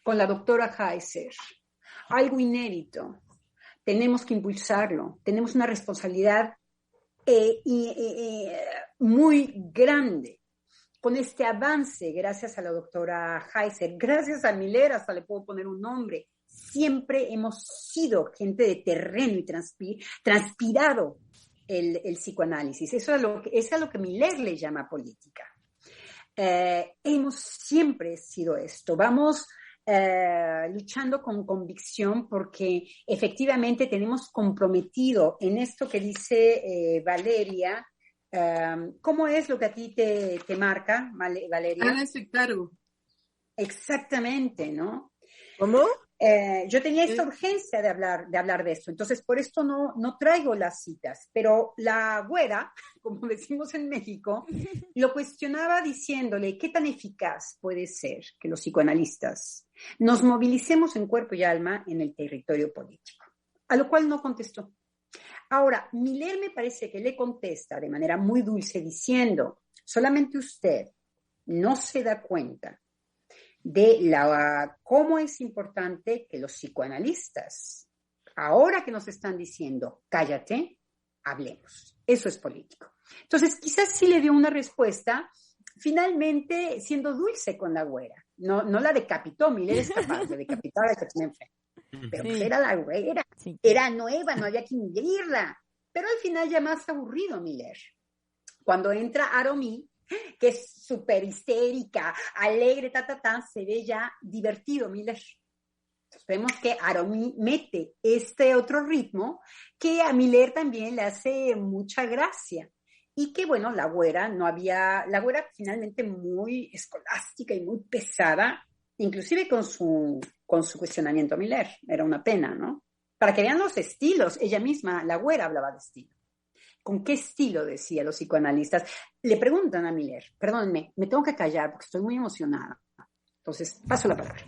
con la doctora Heiser, algo inédito, tenemos que impulsarlo, tenemos una responsabilidad muy grande con este avance, gracias a la doctora Heiser, gracias a Miller, hasta le puedo poner un nombre. Siempre hemos sido gente de terreno y transpirado el psicoanálisis. Eso es a lo que Miller le llama política. Hemos siempre sido esto. Vamos luchando con convicción porque efectivamente tenemos comprometido en esto que dice Valeria. ¿Cómo es lo que a ti te marca, Valeria? Háganse cargo. Exactamente, ¿no? ¿Cómo? Yo tenía esta urgencia de hablar de esto, entonces por esto no traigo las citas, pero la güera, como decimos en México, lo cuestionaba diciéndole qué tan eficaz puede ser que los psicoanalistas nos movilicemos en cuerpo y alma en el territorio político, a lo cual no contestó. Ahora, Miller me parece que le contesta de manera muy dulce diciendo, solamente usted no se da cuenta de cómo es importante que los psicoanalistas, ahora que nos están diciendo, cállate, hablemos. Eso es político. Entonces, quizás sí le dio una respuesta, finalmente siendo dulce con la güera. No la decapitó, Miller es capaz de decapitar a la que tiene enfrente. Pero pues era la güera, era nueva, no había que ingerirla. Pero al final ya más aburrido Miller. Cuando entra Aromí, que es súper histérica, alegre, se ve ya divertido Miller. Entonces vemos que Aromí mete este otro ritmo que a Miller también le hace mucha gracia. Y que bueno, la güera finalmente muy escolástica y muy pesada, inclusive con su cuestionamiento a Miller, era una pena, ¿no? Para que vean los estilos, ella misma, la güera, hablaba de estilo. ¿Con qué estilo decía los psicoanalistas? Le preguntan a Miller, perdónenme, me tengo que callar porque estoy muy emocionada. Entonces, paso la palabra.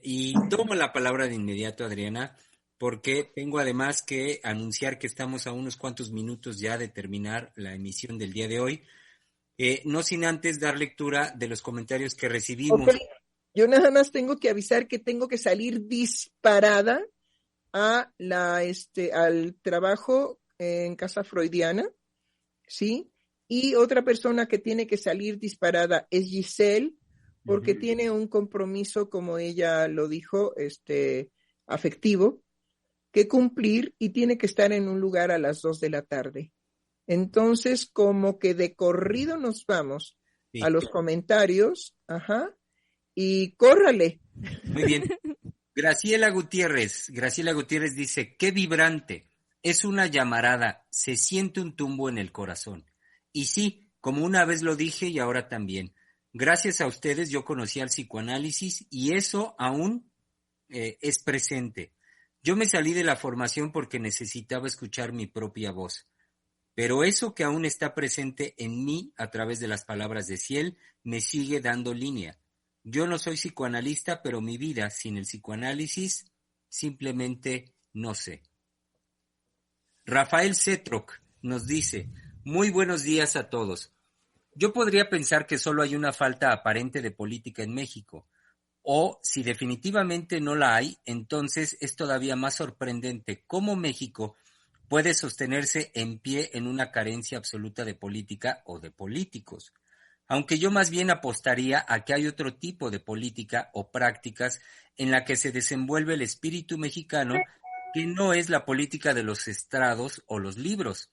Y tomo la palabra de inmediato, Adriana, porque tengo además que anunciar que estamos a unos cuantos minutos ya de terminar la emisión del día de hoy, no sin antes dar lectura de los comentarios que recibimos. Okay. Yo nada más tengo que avisar que tengo que salir disparada al trabajo en Casa Freudiana, ¿sí? Y otra persona que tiene que salir disparada es Giselle, porque tiene un compromiso, como ella lo dijo, afectivo, que cumplir y tiene que estar en un lugar a las 2 de la tarde. Entonces, como que de corrido nos vamos a los comentarios, y córrale. Muy bien. Graciela Gutiérrez dice, qué vibrante, es una llamarada, se siente un tumbo en el corazón. Y sí, como una vez lo dije y ahora también, gracias a ustedes yo conocí al psicoanálisis y eso aún es presente. Yo me salí de la formación porque necesitaba escuchar mi propia voz, pero eso que aún está presente en mí a través de las palabras de Ciel me sigue dando línea. Yo no soy psicoanalista, pero mi vida sin el psicoanálisis simplemente no sé. Rafael Cetroc nos dice, muy buenos días a todos. Yo podría pensar que solo hay una falta aparente de política en México, o si definitivamente no la hay, entonces es todavía más sorprendente cómo México puede sostenerse en pie en una carencia absoluta de política o de políticos. Aunque yo más bien apostaría a que hay otro tipo de política o prácticas en la que se desenvuelve el espíritu mexicano, que no es la política de los estrados o los libros,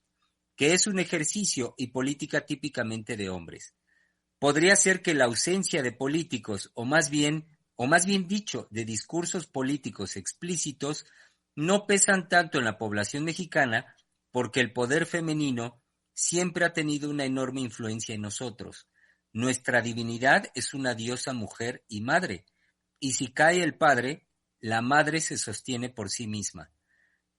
que es un ejercicio y política típicamente de hombres. Podría ser que la ausencia de políticos, o más bien dicho, de discursos políticos explícitos, no pesan tanto en la población mexicana porque el poder femenino siempre ha tenido una enorme influencia en nosotros. Nuestra divinidad es una diosa mujer y madre, y si cae el padre, la madre se sostiene por sí misma.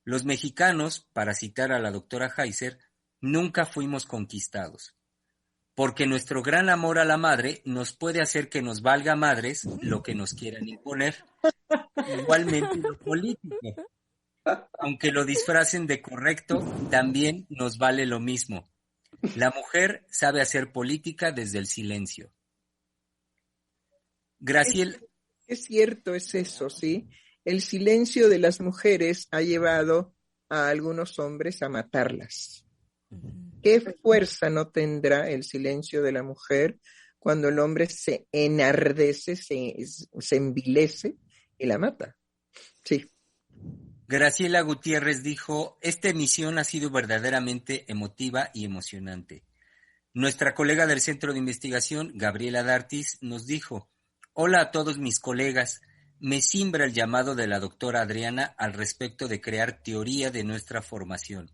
Los mexicanos, para citar a la doctora Heiser, nunca fuimos conquistados, porque nuestro gran amor a la madre nos puede hacer que nos valga madres lo que nos quieran imponer. Igualmente lo político, aunque lo disfracen de correcto, también nos vale lo mismo. La mujer sabe hacer política desde el silencio. Graciela. Es cierto, es eso, ¿sí? El silencio de las mujeres ha llevado a algunos hombres a matarlas. ¿Qué fuerza no tendrá el silencio de la mujer cuando el hombre se enardece, se envilece y la mata? Sí. Graciela Gutiérrez dijo, esta emisión ha sido verdaderamente emotiva y emocionante. Nuestra colega del Centro de Investigación, Gabriela D'Artis, nos dijo, hola a todos mis colegas, me simbra el llamado de la doctora Adriana al respecto de crear teoría de nuestra formación.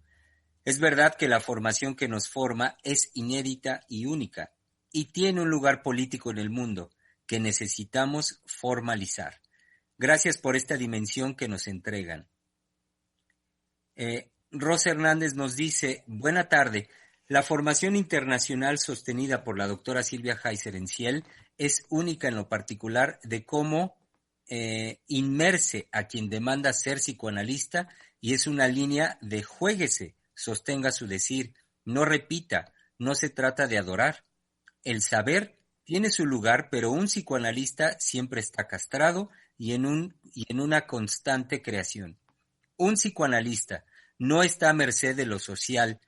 Es verdad que la formación que nos forma es inédita y única, y tiene un lugar político en el mundo que necesitamos formalizar. Gracias por esta dimensión que nos entregan. Rosa Hernández nos dice, buena tarde, la formación internacional sostenida por la doctora Silvia Heiser en Ciel es única en lo particular de cómo inmerse a quien demanda ser psicoanalista y es una línea de juéguese, sostenga su decir, no repita, no se trata de adorar. El saber tiene su lugar, pero un psicoanalista siempre está castrado y en una constante creación. Un psicoanalista no está a merced de lo social.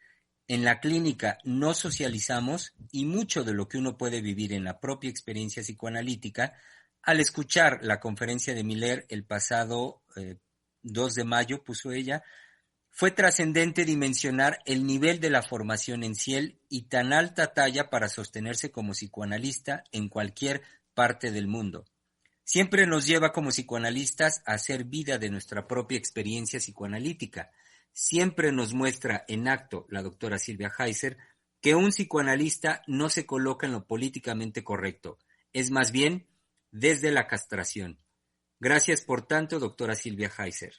En la clínica no socializamos y mucho de lo que uno puede vivir en la propia experiencia psicoanalítica, al escuchar la conferencia de Miller el pasado 2 de mayo, puso ella, fue trascendente dimensionar el nivel de la formación en Ciel y tan alta talla para sostenerse como psicoanalista en cualquier parte del mundo. Siempre nos lleva como psicoanalistas a hacer vida de nuestra propia experiencia psicoanalítica. Siempre nos muestra en acto la doctora Silvia Heiser que un psicoanalista no se coloca en lo políticamente correcto, es más bien desde la castración. Gracias por tanto, doctora Silvia Heiser.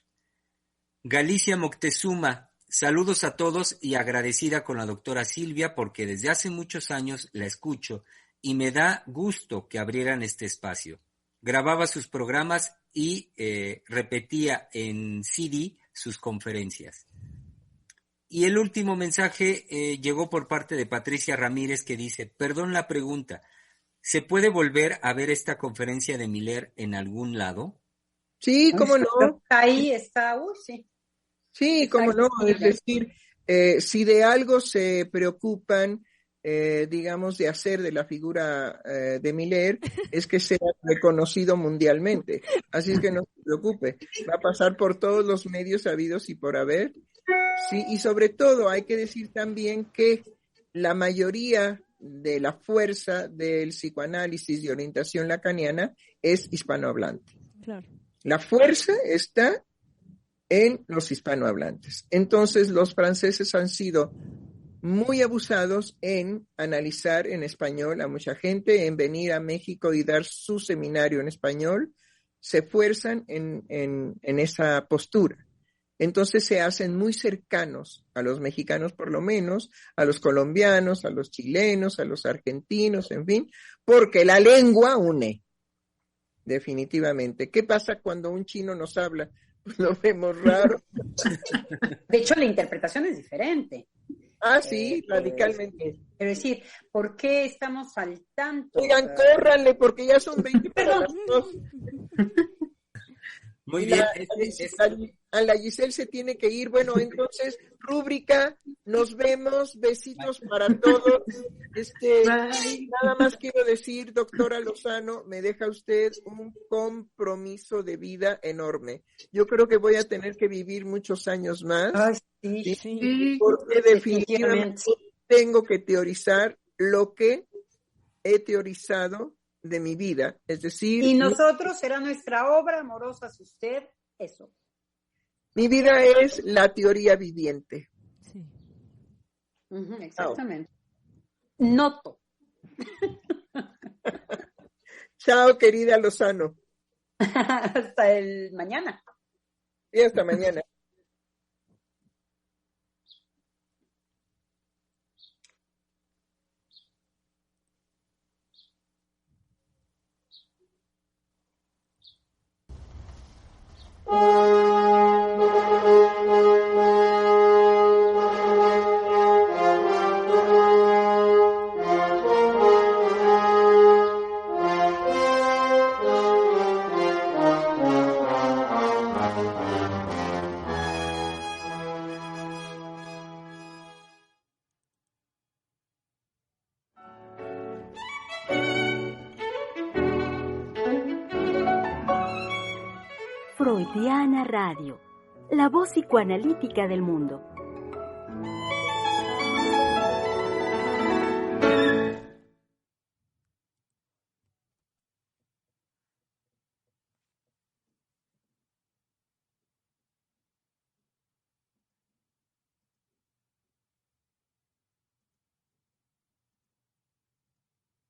Galicia Moctezuma, saludos a todos y agradecida con la doctora Silvia porque desde hace muchos años la escucho y me da gusto que abrieran este espacio. Grababa sus programas y repetía en CD sus conferencias. Y el último mensaje llegó por parte de Patricia Ramírez que dice, perdón la pregunta, ¿se puede volver a ver esta conferencia de Miller en algún lado? Sí, cómo no. Ahí está, sí. Sí, cómo no. Es decir, si de algo se preocupan, digamos, de hacer de la figura de Miller, es que sea reconocido mundialmente. Así es que no se preocupe. Va a pasar por todos los medios habidos y por haber. Sí, y sobre todo hay que decir también que la mayoría de la fuerza del psicoanálisis de orientación lacaniana es hispanohablante. Claro. La fuerza está en los hispanohablantes. Entonces, los franceses han sido muy abusados en analizar en español a mucha gente, en venir a México y dar su seminario en español. Se esfuerzan en esa postura. Entonces se hacen muy cercanos a los mexicanos, por lo menos, a los colombianos, a los chilenos, a los argentinos, en fin, porque la lengua une, definitivamente. ¿Qué pasa cuando un chino nos habla? Pues lo vemos raro. De hecho, la interpretación es diferente. Ah, sí, radicalmente. Es decir, ¿por qué estamos al tanto? Oigan, córranle, porque ya son 20 para las 2. Muy Y bien. a la Giselle se tiene que ir. Bueno, entonces, rúbrica, nos vemos, besitos para todos. Nada más quiero decir, doctora Lozano, me deja usted un compromiso de vida enorme. Yo creo que voy a tener que vivir muchos años más. Ay, sí, Sí. Porque definitivamente tengo que teorizar lo que he teorizado de mi vida, es decir, y nosotros será nuestra obra amorosa, si usted, eso. mi vida es la teoría viviente. Sí. Exactamente. Noto. Chao, querida Lozano. Hasta el mañana. Y hasta mañana. Freudiana Radio, la voz psicoanalítica del mundo.